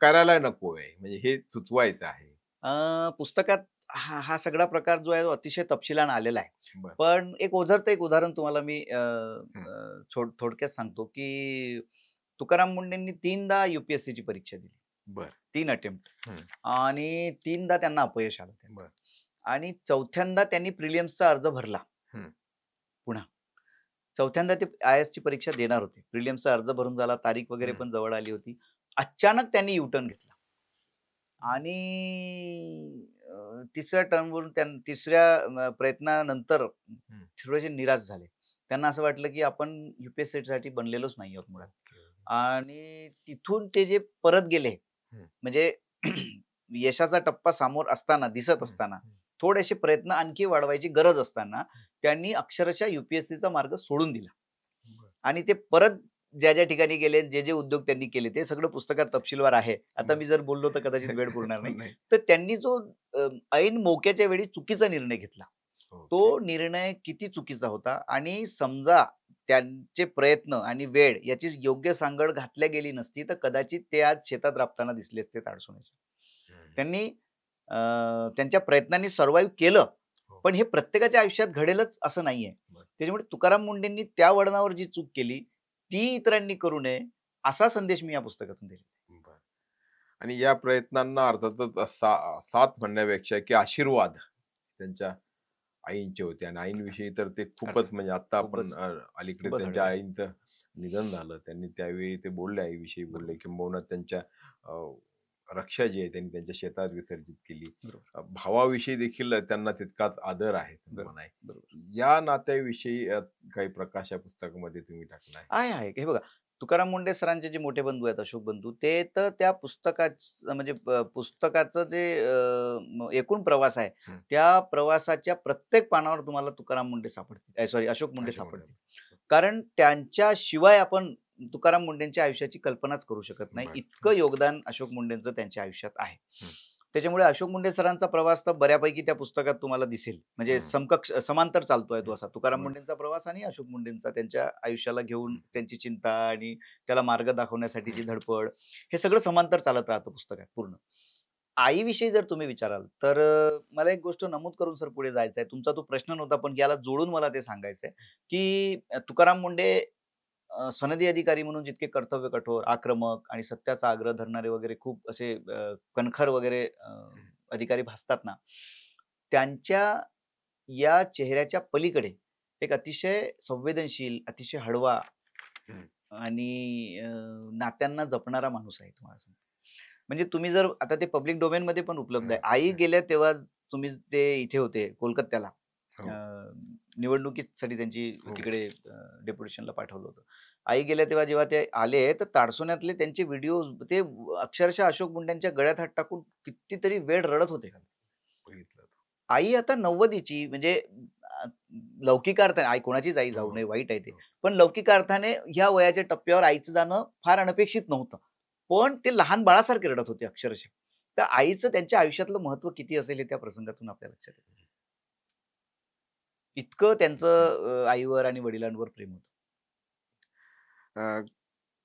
करायला नको आहे, म्हणजे हे सुचवायचं आहे? पुस्तकात हा सगळा प्रकार जो आहे तो अतिशय तपशिलाने आलेला आहे. बरं. पण एक ओझरतं एक उदाहरण तुम्हाला मी हं. थोडक्यात सांगतो, की तुकाराम मुंडेंनी 3दा यू-पी-एस-सीची परीक्षा दिली. बरं. 3 अटेम्प्ट हं. आणि 3दा त्यांना अपयश आलं त्यात. बरं. आणि चौथ्यांदा त्यांनी प्रिलिम्सचा अर्ज भरला हं. पुन्हा. चौथ्यांदा ते आय-ए-एसची परीक्षा देणार होते. प्रिलिम्सचा अर्ज भरून झाला, तारीख वगैरे हं. पण जवळ आली होती. अचानक त्यांनी यू-टर्न घेतला. आणि तिसऱ्या टर्मवरून तिसऱ्या प्रयत्नानंतर हं. थोडेसे निराश झाले. त्यांना असं वाटलं, की आपण यू-पी-एस-सीसाठी बनलेलोच नाही आहोत मुळात. ओके. आणि तिथून ते जे परत गेले, हं. म्हणजे यशाचा टप्पा समोर असताना, दिसत हं. असताना, हं. थोडेसे प्रयत्न आणखी वाढवायची गरज असताना, त्यांनी अक्षरशः यू-पी-एस-सीचा मार्ग सोडून दिला. बरं. आणि ते परत ज्या ठिकाणी गेले, जे उद्योग त्यांनी केले, ते सगळं पुस्तकात तपशीलवार आहे. आता बरं. मी जर बोललो तर कदाचित वेळ पुरणार नाही. नाही. तर त्यांनी जो ऐन मोक्याच्या वेळी चुकीचा निर्णय घेतला. ओके. तो निर्णय किती चुकीचा होता आणि समजा त्यांचे प्रयत्न आणि वेळ याची योग्य सांगड घातल्या गेली नसती, तर कदाचित ते आज शेतात राबताना दिसले असते ताडसोनेचे. हं. त्यांनी त्यांच्या प्रयत्नांनी सर्व्हाईव्ह केलं. हो. पण हे प्रत्येकाच्या आयुष्यात घडेलच असं नाहीये. बरं. त्याच्यामुळे तुकाराम मुंडेंनी त्या वळणावर जी चूक केली, ती इतरांनी करू नये, असा संदेश मी या पुस्तकातून दिला. बरं. आणि या प्रयत्नांना अर्थातच साथ म्हणण्यापेक्षा की आशीर्वाद त्यांच्या आईंचे होते आणि आईंविषयी तर ते खूपच अर्थात. म्हणजे आता आपण खूपच, अलीकडे खूपच त्यांच्या हळवे. आईंचं निधन झालं. त्यांनी त्यावेळी ते बोलले, आईविषयी बोलले, बरोबर. किंबहुना त्यांच्या रक्षा जी आहे त्यांनी त्यांच्या शेतात विसर्जित केली. बरोबर. भावाविषयी देखील त्यांना तितकाच आदर आहे असं बरोबर. म्हणाय. बरोबर. या नात्याविषयी काही प्रकाश या पुस्तकामध्ये तुम्ही टाकलाय? आहे. हे बघा, तुकाराम मुंडे सरांचे जे मोठे बंधू आहेत, अशोक बंधू, ते तर त्या म्हणजे पुस्तकाचं जे एकूण प्रवास आहे, हं. त्या प्रवासाच्या प्रत्येक पानावर तुम्हाला तुकाराम मुंडे सापडतील. सॉरी, अशोक मुंडे अशा म्हणतात. सापडतील. कारण त्यांच्याशिवाय आपण तुकाराम मुंडेंच्या आयुष्याची कल्पनाच करू शकत नाही. बरं. इतकं योगदान अशोक मुंडेंचं त्यांच्या आयुष्यात आहे. हं. त्याच्यामुळे अशोक मुंडे सरांचा प्रवास तर बऱ्यापैकी त्या पुस्तकात तुम्हाला दिसेल. म्हणजे हं. समांतर चालतोय तो हं. असा. तुकाराम बरं. मुंडेंचा प्रवास आणि अशोक मुंडेंचा त्यांच्या आयुष्याला घेऊन हं. त्यांची चिंता आणि त्याला मार्ग दाखवण्यासाठीची धडपड, हे सगळं समांतर चालत राहतं पुस्तकात पूर्ण. आईविषयी जर तुम्ही विचाराल, तर मला एक गोष्ट नमूद करून सर पुढे जायचं आहे. तुमचा तो प्रश्न नव्हता, पण याला जोडून मला ते सांगायचं आहे, की तुकाराम मुंडे सनदी अधिकारी म्हणून जितके कर्तव्य कठोर, आक्रमक आणि सत्याचा आग्रह धरणारे वगैरे खूप असे कणखर वगैरे अधिकारी भासतात ना, त्यांच्या या चेहऱ्याच्या पलीकडे एक अतिशय संवेदनशील, अतिशय हळवा हं. आणि नात्यांना जपणारा माणूस आहे तुम्हाला सांगतो. म्हणजे तुम्ही जर आता ते पब्लिक डोमेनमध्ये पण उपलब्ध आहे. हं. आई गेल्या तेव्हा तुम्ही ते इथे होते कोलकात्याला. हो. निवडणुकीसाठी त्यांची हो. तिकडे डेप्युटेशनला पाठवलं होतं. आई गेल्या तेव्हा जेव्हा ते आले, तर ताडसोन्यातले त्यांचे व्हिडिओज ते अक्षरशः अशोक मुंडेंच्या गळ्यात हात टाकून कितीतरी वेळ रडत होते. बघितलं. आई आता 90ची म्हणजे अ, लौकिक अर्थाने आई कोणाचीच आई हो, जाऊ नये, वाईट आहे ते. हो. पण लौकिक अर्थाने ह्या वयाच्या टप्प्यावर आईचं जाणं फार अनपेक्षित नव्हतं. पण ते लहान बाळासारखे रडत होते अक्षरशः. तर आईचं त्यांच्या आयुष्यातलं महत्त्व किती असेल हे त्या प्रसंगातून आपल्या लक्षात येतं. इतकं हं. त्यांचं आईवर आणि वडिलांवर प्रेम होतं. अ,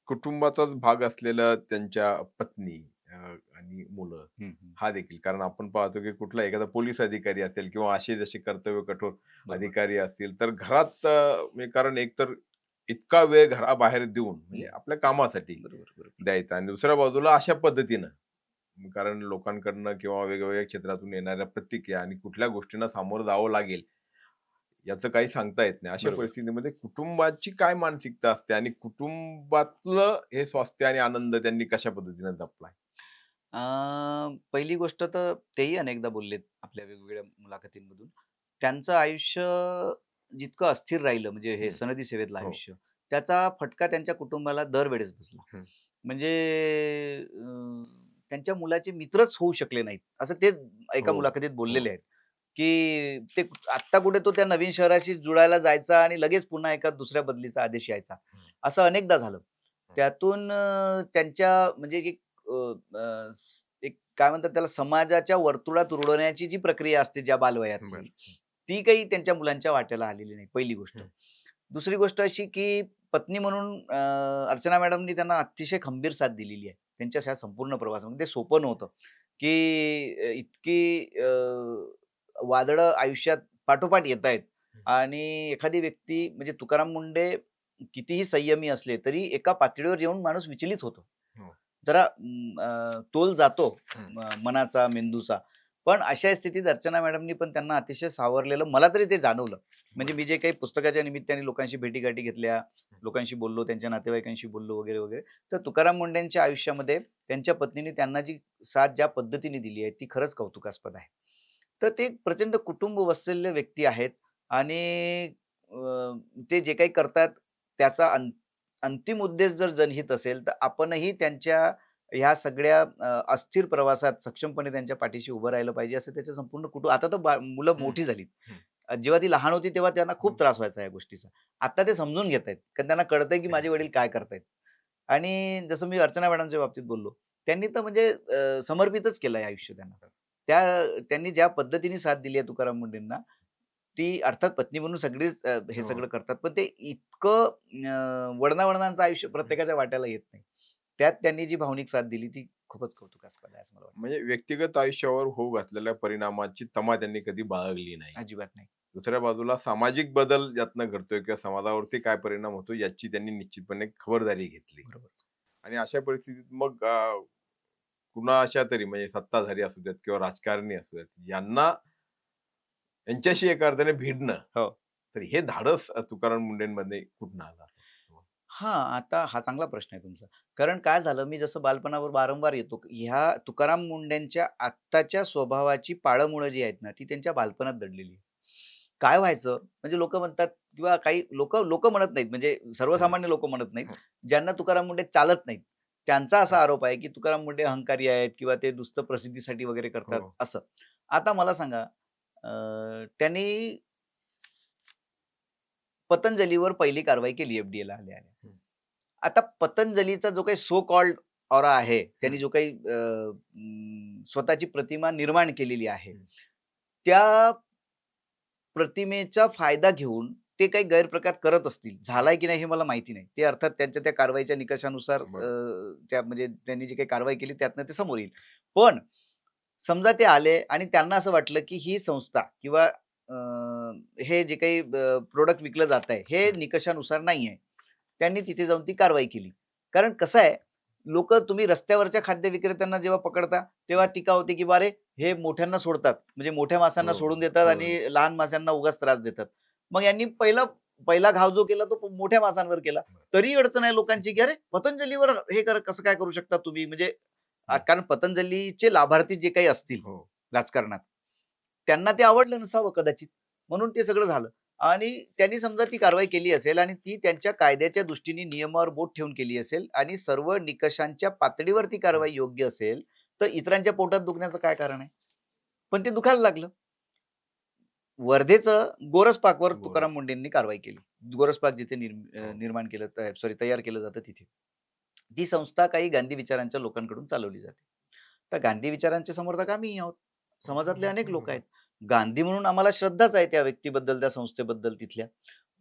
कुटुंबाचाच भाग असलेलं त्यांच्या पत्नी आणि मुलं हं, हं. हा देखील कारण आपण पाहतो की कुठला एखादा पोलीस अधिकारी असेल किंवा असे जसे कर्तव्य कठोर बरोबर. अधिकारी असतील तर घरात म्हणजे कारण एकतर इतका वेळ घराबाहेर देऊन म्हणजे हं. आपल्या कामासाठी बरोबर, बरोबर. द्यायचा आणि दुसऱ्या बाजूला अशा पद्धतीनं कारण लोकांकडनं किंवा वेगवेगळ्या क्षेत्रातून येणाऱ्या प्रतिक्रिया आणि कुठल्या गोष्टींना सामोरं जावं लागेल याचं काही सांगता येत नाही. अशा बरोबर. परिस्थितीमध्ये कुटुंबाची काय मानसिकता असते आणि कुटुंबातलं हे स्वास्थ्य आणि आनंद त्यांनी कशा पद्धतीने जपलाय? पहिली गोष्ट तर तेही अनेकदा बोललेत आपल्या वेगवेगळ्या मुलाखतींमधून. त्यांचं आयुष्य जितकं अस्थिर राहिलं म्हणजे हे हं. सनदी सेवेतलं हो. आयुष्य, त्याचा फटका त्यांच्या कुटुंबाला दरवेळेस बसला. हं. म्हणजे त्यांच्या मुलाचे मित्रच होऊ शकले नाहीत. असं ते एका हो, मुलाखतीत हो. बोललेले आहेत, की ते आत्ता कुठे तो त्या नवीन शहराशी जुळायला जायचा आणि लगेच पुन्हा एका दुसऱ्या बदलीचा आदेश यायचा. हं, असं अनेकदा झालं. हं. त्यातून त्यांच्या म्हणजे एक एक काय म्हणतात त्याला समाजाच्या वर्तुळात रुळवण्याची जी प्रक्रिया असते ज्या बरं. बालवयातली, ती काही त्यांच्या मुलांच्या वाट्याला आलेली नाही, पहिली गोष्ट. हं, दुसरी गोष्ट अशी, की पत्नी म्हणून अर्चना मॅडमनी त्यांना अतिशय खंबीर साथ दिलेली आहे. त्यांच्या ह्या संपूर्ण प्रवासामध्ये. ते सोपं नव्हतं, की इतकी वादळं आयुष्यात पाठोपाठ येतायत हं. आणि एखादी व्यक्ती म्हणजे तुकाराम मुंडे कितीही संयमी असले, तरी एका पातळीवर येऊन माणूस विचलित होतो. हो. जरा तोल जातो हं, मनाचा, मेंदूचा. पण अशा स्थितीत अर्चना मॅडमनी पण त्यांना अतिशय सावरलेलं मला तरी ते जाणवलं. म्हणजे बरं. मी जे काही पुस्तकाच्या निमित्ताने लोकांशी भेटीगाठी घेतल्या, हं, लोकांशी बोललो, त्यांच्या नातेवाईकांशी बोललो वगैरे, वगैरे. तर तुकाराम मुंडेंच्या आयुष्यामध्ये त्यांच्या पत्नीने त्यांना जी साथ ज्या पद्धतीने दिली आहे, ती खरंच कौतुकास्पद आहे. तर ते एक प्रचंड कुटुंब वात्सल्य व्यक्ती आहेत आणि ते जे काही करतात त्याचा अंतिम उद्देश जर जनहित असेल, तर आपणही त्यांच्या ह्या सगळ्या अस्थिर प्रवासात सक्षमपणे त्यांच्या पाठीशी उभं राहिलं पाहिजे, असं त्याचं संपूर्ण आता तर मुलं हं, मोठी झालीत. हं, जेव्हा ती लहान होती तेव्हा त्यांना हं. खूप त्रास व्हायचा या गोष्टीचा. आता ते समजून घेतायत. कारण त्यांना कळतंय की माझे वडील काय करतायत. आणि जसं मी अर्चना मॅडमच्या बाबतीत बोललो, त्यांनी तर म्हणजे समर्पितच केलंय आयुष्य त्यांना. त्यांनी ज्या पद्धतीने साथ दिली आहे तुकाराम मुंडेंना, ती अर्थात पत्नी म्हणून सगळीच हे हो. सगळं करतात. पण ते इतकं वळणा-वळणाचं आयुष्य प्रत्येकाच्या वाट्याला येत नाही. त्यात त्यांनी जी भावनिक साथ दिली ती खूपच कौतुकास्पद आहे असं मला वाटतं. म्हणजे व्यक्तिगत आयुष्यावर होऊ घातलेल्या परिणामाची तमा त्यांनी कधी बाळगली नाही. अजिबात नाही. दुसऱ्या बाजूला सामाजिक बदल यातनं घडतोय किंवा समाजावरती काय परिणाम होतो याची त्यांनी निश्चितपणे खबरदारी घेतली. बरोबर. आणि अशा परिस्थितीत मग कुणाच्या तरी म्हणजे सत्ताधारी असू द्यात किंवा राजकारणी असू द्यात, यांच्याशी एका अर्थाने भिडणं, हो. तर हे धाडस तुकाराम मुंडेंमध्ये कुठून आलं? आता हा चांगला प्रश्न आहे तुमचा. कारण काय झालं, मी जसं बालपणावर वारंवार येतो, ह्या तुकाराम मुंडेंच्या आत्ताच्या स्वभावाची पाळंमुळं जी आहेत ना, ती त्यांच्या बालपणात दडलेली आहे. काय व्हायचं, म्हणजे लोकं म्हणतात किंवा काही लोकं लोकं म्हणत नाहीत, म्हणजे हं, सर्वसामान्य लोकं म्हणत नाहीत. हं, ज्यांना तुकाराम मुंडे चालत नाहीत, त्यांचा असा हं. आरोप आहे, की तुकाराम मुंडे अहंकारी आहेत किंवा ते नुसतं प्रसिद्धीसाठी वगैरे हो. करतात, असं. आता मला सांगा, त्यांनी पतंजलीवर पहिली कारवाई केली एफ-डी-एला आल्या-आल्या. हं, आता पतंजलीचा जो काही सो कॉल्ड ऑरा आहे, त्यांनी हं, जो काही स्वतःची प्रतिमा निर्माण केलेली आहे, हं. त्या प्रतिमेचा फायदा घेऊन ते काही गैरप्रकार करत असतील. बरं, झालाय की नाही हे मला माहिती नाही. ते अर्थात त्यांच्या त्या कारवाईच्या निकषानुसार बरोबर. त्या म्हणजे त्यांनी जी काही कारवाई केली त्यातनं ते समोर येईल. पण समजा ते आले आणि त्यांना असं वाटलं, की ही संस्था किंवा हे जे काही विकलं जात आहे, हे हं, निकषानुसार नाही आहे. त्यांनी तिथे जाऊन ती कारवाई केली. कारण कसं आहे, तुम्ही रस्त्यावरच्या खाद्य विक्रेत्यांना जेव्हा पकडता, तेव्हा हं. टीका होते, की "अरे, हे मोठ्यांना सोडतात. म्हणजे मोठ्या माशांना हो, सोडून हो. देतात आणि बरोबर. लहान माशांना उगाच त्रास देतात." मग यांनी पहिला घाव जो केला तो मोठ्या माशांवर केला. बरं. तरी अडचण आहे लोकांची, की "अरे, पतंजलीवर हे कसं काय करू शकता तुम्ही?" म्हणजे हं. कारण पतंजलीचे लाभार्थी जे काही असतील हो. राजकारणात, त्यांना ते आवडलं नसावं कदाचित. म्हणून ते सगळं झालं. आणि त्यांनी समजा ती कारवाई केली असेल आणि ती त्यांच्या कायद्याच्या दृष्टीने नियमावर बोट ठेवून केली असेल आणि सर्व निकषांच्या पातळीवर ती हं, कारवाई योग्य असेल, तर इतरांच्या पोटात दुखण्याचं काय कारण आहे? पण ते दुखायला लागलं. वर्धेचं गोरसपाकवर तुकाराम गोरज. मुंडेंनी कारवाई केली. गोरसपाक जिथे हो. निर्माण केलं तयार केलं जातं तिथे. ती संस्था काही गांधी विचारांच्या लोकांकडून चालवली जाते. तर गांधी विचारांचे समर्थक आम्हीही आहोत. हो, हो, समाजातले हो. अनेक लोक आहेत. बरोबर. गांधी म्हणून आम्हाला श्रद्धाच आहे त्या व्यक्तीबद्दल, त्या संस्थेबद्दल तिथल्या.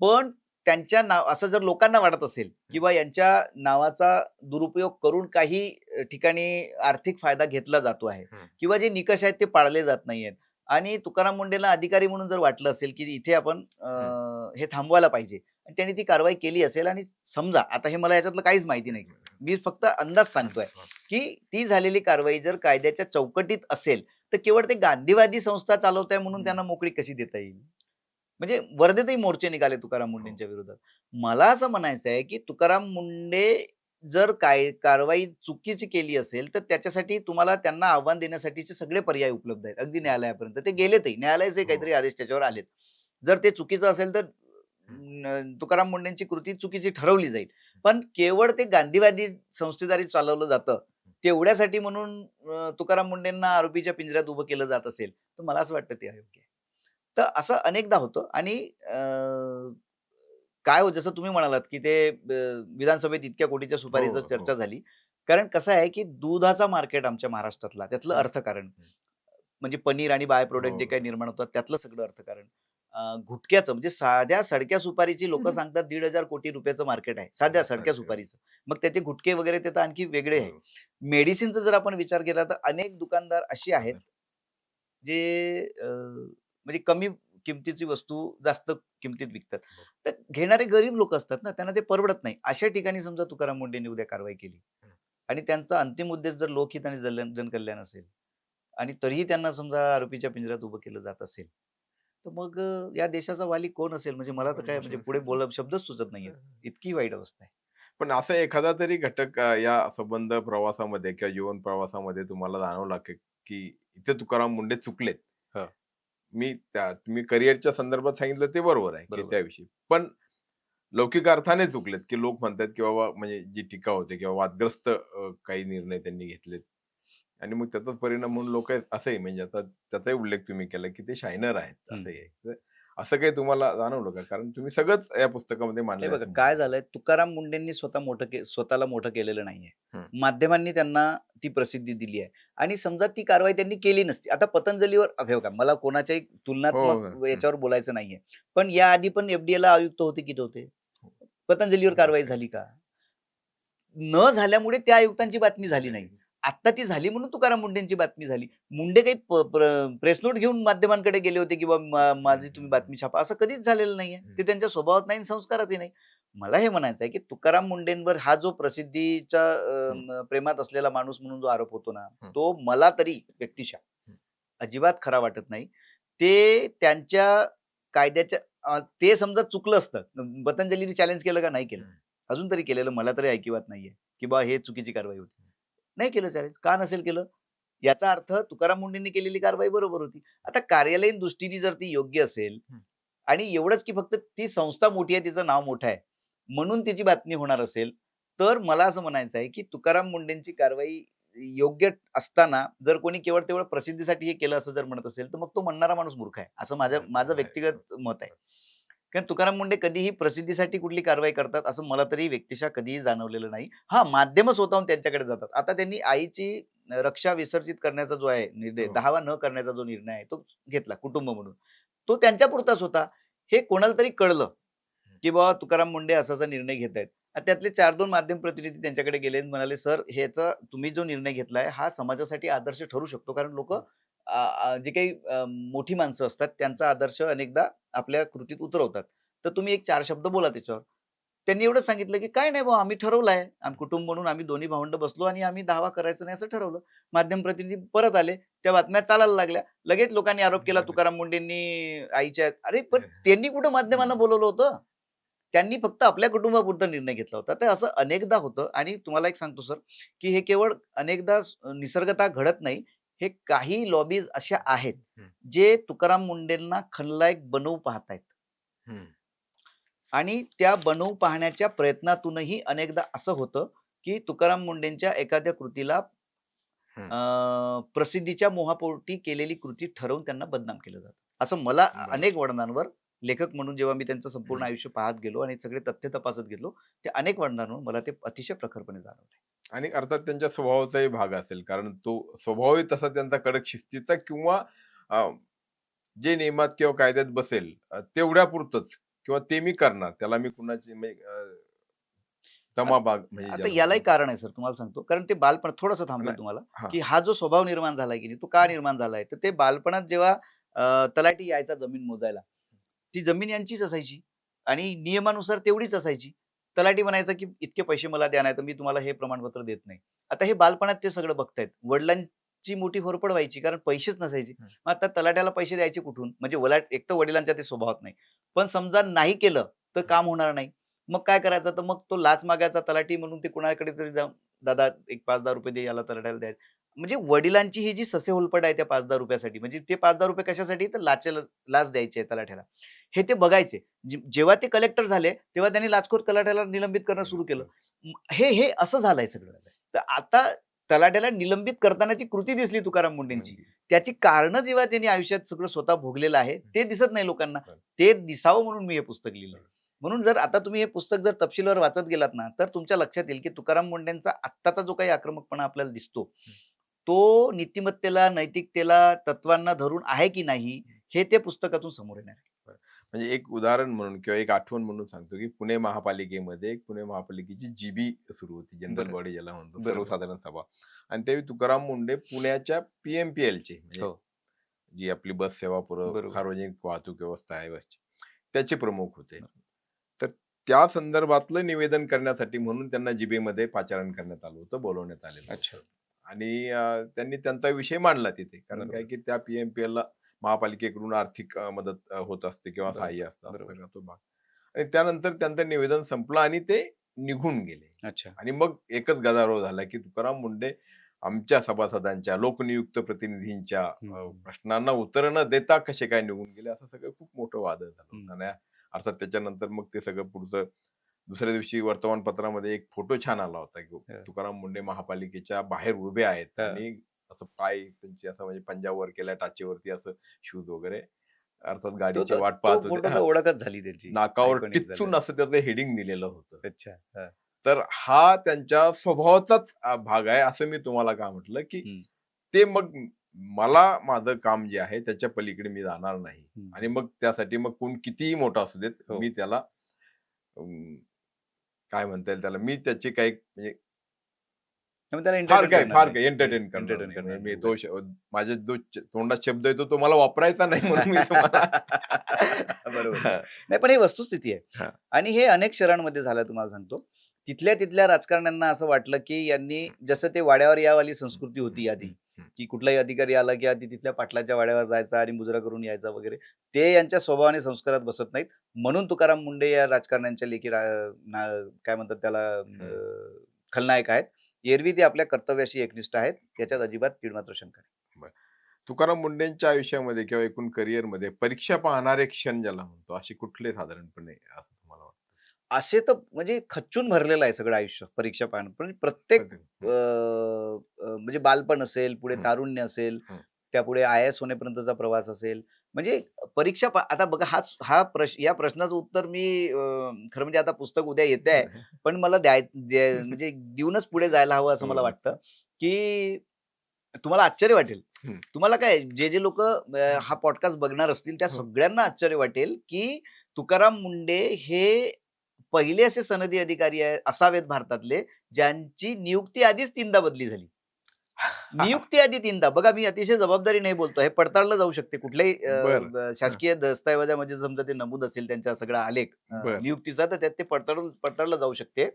पण त्यांच्या नाव असं जर लोकांना वाटत असेल हं, किंवा यांच्या नावाचा दुरुपयोग करून काही ठिकाणी आर्थिक फायदा घेतला जातो आहे हं, किंवा जे निकष आहेत ते पाळले जात नाहीयेत आणि तुकाराम मुंडेला अधिकारी म्हणून जर वाटलं असेल, की इथे आपण हं, हे थांबवायला पाहिजे आणि त्यांनी ती कारवाई केली असेल आणि समजा आता हे मला याच्यातलं काहीच माहिती हं, नाही. हं, मी फक्त अंदाज सांगतोय, अंदाज. की ती झालेली कारवाई जर कायद्याच्या चौकटीत असेल, तर केवळ ते गांधीवादी संस्था चालवत आहे म्हणून हं. त्यांना मोकळीक कशी देता येईल? म्हणजे वर्धेतही मोर्चे निघाले तुकाराम हो. मुंडेंच्या विरोधात. मला असं म्हणायचं आहे, की तुकाराम मुंडे जर कारवाई चुकीची केली असेल, तर त्याच्यासाठी तुम्हाला त्यांना आव्हान देण्यासाठीचे सगळे पर्याय उपलब्ध आहेत. अगदी न्यायालयापर्यंत. ते हो, गेलेतही. न्यायालयाचे हो. काहीतरी आदेश त्याच्यावर आलेत. जर ते चुकीचं असेल, तर हं, तुकाराम मुंडेंची कृती चुकीची ठरवली जाईल. पण केवळ ते गांधीवादी संस्थेद्वारे चालवलं जातं. तेवढ्यासाठी म्हणून तुकाराम मुंडेंना आरोपीच्या पिंजऱ्यात उभं केलं जात असेल, तर मला असं वाटतं ते अयोग्य आहे. तर असं अनेकदा होतं आणि काय हो जसं तुम्ही म्हणालात, की ते विधानसभेत इतक्या कोटीच्या हो, सुपारीचं हो. चर्चा झाली. कारण कसं आहे, की दुधाचा मार्केट आमच्या महाराष्ट्रातला त्यातलं हं, अर्थकारण हं. म्हणजे पनीर आणि बाय हो, प्रॉडक्ट जे काही हो. निर्माण होतात त्यातलं सगळं अर्थकारण. गुटख्याचं म्हणजे साध्या सडक्या सुपारीची लोकं सांगतात ₹1,500 कोटी रुपयाचं मार्केट आहे. साध्या सडक्या सारखं. सुपारीचं. मग त्याचे गुटखे वगैरे ते तर आणखी वेगळे आहे. बरोबर. मेडिसिनचा जर आपण विचार केला तर अनेक दुकानदार असे आहेत, दुकानात. जे म्हणजे कमी किमतीची वस्तू जास्त किमतीत विकतात. बरोबर. तर घेणारे गरीब लोक असतात ना, त्यांना ते परवडत नाही. अशा ठिकाणी समजा तुकाराम मुंडेंनी उद्या कारवाई केली हं. आणि त्यांचा अंतिम उद्देश जर लोकहित आणि जनकल्याण असेल आणि तरीही त्यांना समजा आरोपीच्या पिंजऱ्यात उभं केलं जात असेल, तर मग या देशाचा वाली कोण असेल? म्हणजे मला तर काय म्हणजे पुढे शब्दच सुचत नाहीयेत. इतकी वाईट अवस्था आहे. पण असा एखादा तरी घटक या संबंध प्रवासामध्ये किंवा जीवन प्रवासामध्ये तुम्हाला जाणवला की इथे तुकाराम मुंडे चुकलेत. हां, तुम्ही करिअरच्या संदर्भात सांगितलं ते बरोबर आहे, की बरोबर. त्याविषयी. पण लौकिक अर्थाने चुकलेत, की लोक म्हणतात, की बाबा म्हणजे जी टीका होते किंवा वादग्रस्त काही निर्णय त्यांनी घेतलेत आणि मग त्याचाच परिणाम म्हणून लोक असंही म्हणजे आता त्याचाही उल्लेख तुम्ही केला, की ते शायनर आहेत हं. असंही आहे. तर असं काही तुम्हाला जाणवलं का? कारण तुम्ही सगळंच या पुस्तकामध्ये हे मांडलंय बघा असं काय म्हणतात. झालंय, तुकाराम मुंडेंनी स्वतःला मोठं केलेलं नाहीये. हं. माध्यमांनी त्यांना ती प्रसिद्धी दिली आहे आणि समजा ती कारवाई त्यांनी केली नसती. आता पतंजलीवर हे बघा मला कोणाच्याही हो, तुलनात्मक हो. हं. याच्यावर बोलायचं नाहीये. पण याआधी पण एफ-डी-एला आयुक्त होते की नव्हते? हो. पतंजलीवर कारवाई झाली का? न झाल्यामुळे त्या आयुक्तांची बातमी झाली नाही. झालेली. आत्ता ती झाली म्हणून तुकाराम मुंडेंची बातमी झाली. मुंडे काही प्रेस नोट घेऊन माध्यमांकडे गेले होते, की हं, माझी हं, तुम्ही हं. बातमी छापा. असं कधीच झालेलं नाहीये. हं. ते त्यांच्या स्वभावात नाही आणि संस्कारातही नाही. मला हे म्हणायचं आहे, की तुकाराम मुंडेंवर हा जो प्रसिद्धीच्या हं, प्रेमात असलेला माणूस म्हणून जो आरोप होतो ना, हं, तो मला तरी व्यक्तिशः हं. अजिबात खरा वाटत नाही. ते त्यांच्या कायद्याच्या ते समजा चुकलं असतं. पतंजलीने चॅलेंज केलं का? नाही केलं. हं. अजून तरी केलेलं मला तरी ऐकिवात नाहीये, की बा हे चुकीची कारवाई होती. नाही केलं चॅलेंज. का नसेल केलं? याचा अर्थ तुकाराम मुंडेंनी केलेली कारवाई बरोबर होती. आता कार्यालयीन दृष्टीने जर ती योग्य असेल हं. आणि एवढंच की फक्त ती संस्था मोठी आहे, तिचं नाव मोठं आहे, म्हणून तिची बातमी होणार असेल, तर मला असं म्हणायचं आहे, की तुकाराम मुंडेंची कारवाई योग्य असताना जर कोणी केवळ तेवढं प्रसिद्धीसाठी हे केलं असं जर म्हणत असेल, तर मग तो म्हणणारा माणूस मूर्ख आहे. असं माझं आहे. व्यक्तिगत मत आहे. कारण तुकाराम मुंडे कधीही प्रसिद्धीसाठी कुठली कारवाई करतात असं मला तरी व्यक्तिशः कधीही जाणवलेलं नाही. हां, माध्यमं स्वतःहून त्यांच्याकडे जातात. आता त्यांनी आईची रक्षा विसर्जित करण्याचा जो आहे निर्णय, हो. दहावा न करण्याचा जो निर्णय आहे, तो घेतला कुटुंब म्हणून. तो त्यांच्यापुरताच होता. हे कोणाला तरी कळलं, की बाबा तुकाराम मुंडे असा-असा निर्णय घेत आहेत. त्यातले 4-2 माध्यम प्रतिनिधी त्यांच्याकडे गेले आणि म्हणाले, "सर, ह्याचा तुम्ही जो निर्णय घेतलाय, हा समाजासाठी आदर्श ठरू शकतो." कारण लोकं जे काही मोठी माणसं असतात, त्यांचा आदर्श अनेकदा आपल्या कृतीत उतरवतात. तर तुम्ही एक 4 शब्द बोला त्याच्यावर. त्यांनी एवढंच सांगितलं, की "काही नाही बुवा, आम्ही ठरवलं आहे. कुटुंब म्हणून आम्ही दोन्ही भावंड बसलो आणि आम्ही दावा करायचा नाही असं ठरवलं." माध्यम प्रतिनिधी परत आले. त्या बातम्या चालायला लागल्या. लगेच लोकांनी आरोप केला, तुकाराम मुंडेंनी आईच्या अरे, पण त्यांनी कुठं माध्यमांना बोलावलं होतं? त्यांनी फक्त आपल्या कुटुंबापुरता निर्णय घेतला होता. तर असं अनेकदा होतं आणि तुम्हाला एक सांगतो सर, की हे केवळ अनेकदा निसर्गतः घडत नाही. हे काही लॉबीज अशा आहेत, हं. जे तुकाराम मुंडेंना खलनायक बनवू पाहतायत. हं. आणि त्या बनवू पाहण्याच्या प्रयत्नातूनही अनेकदा असं होतं, की तुकाराम मुंडेंच्या एखाद्या कृतीला हं. प्रसिद्धीच्या मोहापोटी केलेली कृती ठरवून त्यांना बदनाम केलं जातं. असं मला बरोबर. अनेक वळणांवर लेखक म्हणून जेव्हा मी त्यांचं संपूर्ण हं. आयुष्य पाहत गेलो आणि सगळे तथ्य तपासत गेलो, ते अनेक वळणांवर मला ते अतिशय प्रखरपणे जाणवले. आणि अर्थात त्यांच्या स्वभावाचाही भाग असेल. कारण तो स्वभावही तसा त्यांचा कडक शिस्तीचा किंवा अ, जे नियमात किंवा कायद्यात बसेल तेवढ्यापुरतंच किंवा ते मी करणार. त्याला मी कुणाची आत तमाबाग म्हणजे आता ज्याला यालाही म्हणतो. कारण आहे सर तुम्हाला सांगतो. कारण ते बालपण थोडंसं थांबवेल नाही. तुम्हाला, हां. की हा जो स्वभाव निर्माण झालाय की नाही, तो का निर्माण झालाय? तर ते बालपणात जेव्हा तलाठी यायचा जमीन मोजायला, ती जमीन यांचीच असायची आणि नियमानुसार तेवढीच असायची. तलाठी म्हणायचा, की "इतके पैसे मला द्या, नाहीतर मी तुम्हाला हे प्रमाणपत्र देत नाही." आता हे बालपणात ते सगळं बघतायत. वडिलांची मोठी होरपळ व्हायची कारण पैसेच नसायचे. हं. मग आता तलाट्याला पैसे द्यायचे कुठून? म्हणजे एक तर वडिलांच्या ते स्वभावात नाही. पण समजा नाही केलं, तर हं. काम होणार नाही. मग काय करायचं? तर मग तो लाच मागायचा तलाठी म्हणून ते कुणाकडे तरी जाऊन, "दादा एक ₹5-10 दे, याला तलाट्याला द्यायचं." म्हणजे वडिलांची ही जी ससेहोलपट आहे त्या ₹5-10 म्हणजे ते ₹5-10 कशासाठी? तर लाच द्यायची आहे तलाठ्याला. हे ते बघायचे. जेव्हा ते कलेक्टर झाले, तेव्हा त्यांनी लाचखोर तलाठ्याला निलंबित करणं सुरू केलं. हे असं झालंय सगळं. तर आता तलाठ्याला निलंबित करतानाची कृती दिसली तुकाराम मुंडेंची. म्हणजे त्याची कारणं जेव्हा त्यांनी आयुष्यात सगळं स्वतः भोगलेलं आहे, ते दिसत नाही लोकांना. बरं, ते दिसावं म्हणून मी हे पुस्तक लिहिलंय. बरं. म्हणून जर आता तुम्ही हे पुस्तक जर तपशीलवार वाचत गेलात ना, तर तुमच्या लक्षात येईल, की तुकाराम मुंडेंचा आत्ताचा जो काही आक्रमकपणा आपल्याला दिसतो, हं. तो नीतिमत्तेला, नैतिकतेला, तत्वांना धरून आहे की नाही, हे ते पुस्तकातून समोर येणार आहे. बरं. म्हणजे एक उदाहरण म्हणून किंवा एक आठवण म्हणून सांगतो, की पुणे महापालिकेमध्ये एक पुणे महापालिकेची जीबी सुरू होती. जनरल बरं. बॉडी ज्याला म्हणतो, बरोबर. सर्वसाधारण सभा. आणि त्यावेळी तुकाराम मुंडे पुण्याच्या पी-एम-पी-एलचे म्हणजे हो. जी आपली बस सेवा बरोबर. सार्वजनिक वाहतूक व्यवस्था आहे बसची, त्याचे प्रमुख होते. तर त्या संदर्भातलं निवेदन करण्यासाठी म्हणून त्यांना जिबेमध्ये पाचारण करण्यात आलं होतं, बोलवण्यात आलेलं अच्छा. होतं. आणि त्यांनी त्यांचा विषय मांडला तिथे. कारण काय बरोबर. की त्या पी-एम-पी-एलला महापालिकेकडून आर्थिक मदत होत असते किंवा सहाय्य बरोबर. असतं, असा बरोबर. सगळा तो भाग. आणि त्यानंतर त्यांचं निवेदन संपलं आणि ते निघून गेले. अच्छा. आणि मग एकच गदारोळ झाला, की तुकाराम मुंडे आमच्या सभासदांच्या, लोकनियुक्त प्रतिनिधींच्या हं, हं. प्रश्नांना उत्तर न देता कसे काय निघून गेले, असं सगळं खूप मोठं वादळ झालं होतं. हं. आणि अर्थात त्याच्यानंतर मग ते सगळं पुढचं दुसऱ्या दिवशी वर्तमानपत्रामध्ये एक फोटो छान आला होता, की हं. तुकाराम मुंडे महापालिकेच्या बाहेर उभे आहेत हां. आणि असं पाय त्यांची असं म्हणजे पंजावर केल्या टाचेवरती असं शूज वगैरे अर्थात गाडीची वाट तो पाहत होते. फोटो तर हां. ओळखच झाली त्याची. नाकावर आयकॉनिक झालं. टिच्चून असं त्याचं हेडिंग दिलेलं होतं. अच्छा. हां. तर हा त्यांच्या स्वभावाचाच भाग आहे असं मी तुम्हाला का म्हटलं, की हं. ते मग मला माझं काम जे आहे त्याच्या पलीकडे मी जाणार नाही. हं. आणि मग त्यासाठी मग कोण कितीही मोठा असू देत, हो. मी त्याला अं, काय म्हणता येईल त्याला, मी त्याची काही म्हणजे त्यामुळे त्याला एंटरटेन करणार फार नाही. काही एंटरटेन करणार एंटरटेन नाही. म्हणजे करणार मी नाही तो उगाच. माझ्या जो तोंडात शब्द येतो तो मला वापरायचा नाही म्हणून मी तुम्हाला बरोबर आहे. हां, नाही पण ही वस्तुस्थिती आहे. हां. आणि हे अनेक शहरांमध्ये झालं तुम्हाला सांगतो. तिथल्या तिथल्या राजकारण्यांना असं वाटलं, की यांनी जसं ते वाड्यावर यावाली संस्कृती होती आधी. हं. की कुठलाही अधिकारी आला की आधी तिथल्या पाटलाच्या वाड्यावर जायचा आणि मुजरा करून यायचा वगैरे. ते यांच्या स्वभावाने संस्कारात बसत नाहीत. म्हणून तुकाराम मुंडे या राजकारण्यांच्या लेखी काय म्हणतात त्याला हं. खलनायक आहेत. एरवी ते आपल्या कर्तव्याशी एकनिष्ठ आहेत. त्याच्यात अजिबात तीळमात्र शंका नाही. बरं. तुकाराम मुंडेंच्या आयुष्यामध्ये किंवा एकूण करिअरमध्ये परीक्षा पाहणारे क्षण ज्याला म्हणतो, असे कुठले साधारणपणे असं तुम्हाला वाटतं? असे तर म्हणजे खच्चून भरलेलं आहे सगळं आयुष्य परीक्षा पाहणं. पण प्रत्येक कधी? अ, अ, म्हणजे बालपण असेल, पुढे हं, तारुण्य असेल, हं, त्यापुढे आय-ए-एस होण्यापर्यंतचा प्रवास असेल. म्हणजे परीक्षा आता बघा या प्रश्नाचं उत्तर मी खरं म्हणजे आता पुस्तक उद्या येतंय, हं. पण मला म्हणजे देऊनच पुढे जायला हवं असं मला हो. वाटतं, की तुम्हाला आश्चर्य वाटेल. हं, तुम्हाला काय जे लोकं हा पॉडकास्ट बघणार असतील त्या हो. सगळ्यांना आश्चर्य वाटेल, की तुकाराम मुंडे हे पहिले असे सनदी अधिकारी असावेत भारतातले, ज्यांची नियुक्ती आधीच 3दा बदली झाली. नियुक्ती आधी 3दा. बघा मी अतिशय जबाबदारीने बोलतोय. हे पडताळलं जाऊ शकते. कुठल्याही बरं. हं, शासकीय दस्तऐवजामध्ये समजा ते नमूद असेल त्यांचा सगळा आलेख बरं. नियुक्तीचा, तर त्यात ते पडताळलं जाऊ शकते.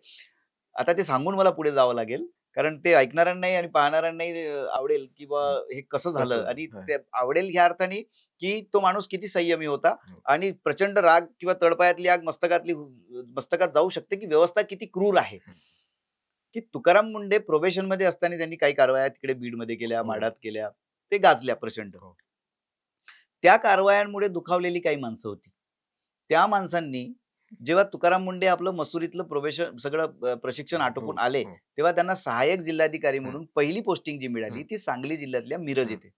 आता ते सांगून मला पुढे जावं लागेल. कारण ते ऐकणाऱ्यांनाही आणि पाहणाऱ्यांनाही आवडेल, की बा हं. हे कसं झालं कसं आणि झालं? हं, ते आवडेल ह्या अर्थाने, की तो माणूस किती संयमी होता हं. आणि प्रचंड राग किंवा तळपायातली आग मस्तकात जाऊ शकते, की व्यवस्था किती क्रूर आहे. की तुकाराम मुंडे प्रोबेशनमध्ये असताना त्यांनी काही कारवाया तिकडे बीडमध्ये केल्या, हो, माढात केल्या. ते गाजल्या प्रचंड. हो. त्या कारवायांमुळे दुखावलेली काही माणसं होती. त्या माणसांनी जेव्हा तुकाराम मुंडे आपलं मसुरीतलं प्रोबेशन सगळं प्रशिक्षण हो, आटोपून आले, हो. तेव्हा त्यांना सहाय्यक जिल्हाधिकारी हं, म्हणून पहिली पोस्टिंग जी हं, मिळाली, ती सांगली जिल्ह्यातल्या मिरज हं, येथे.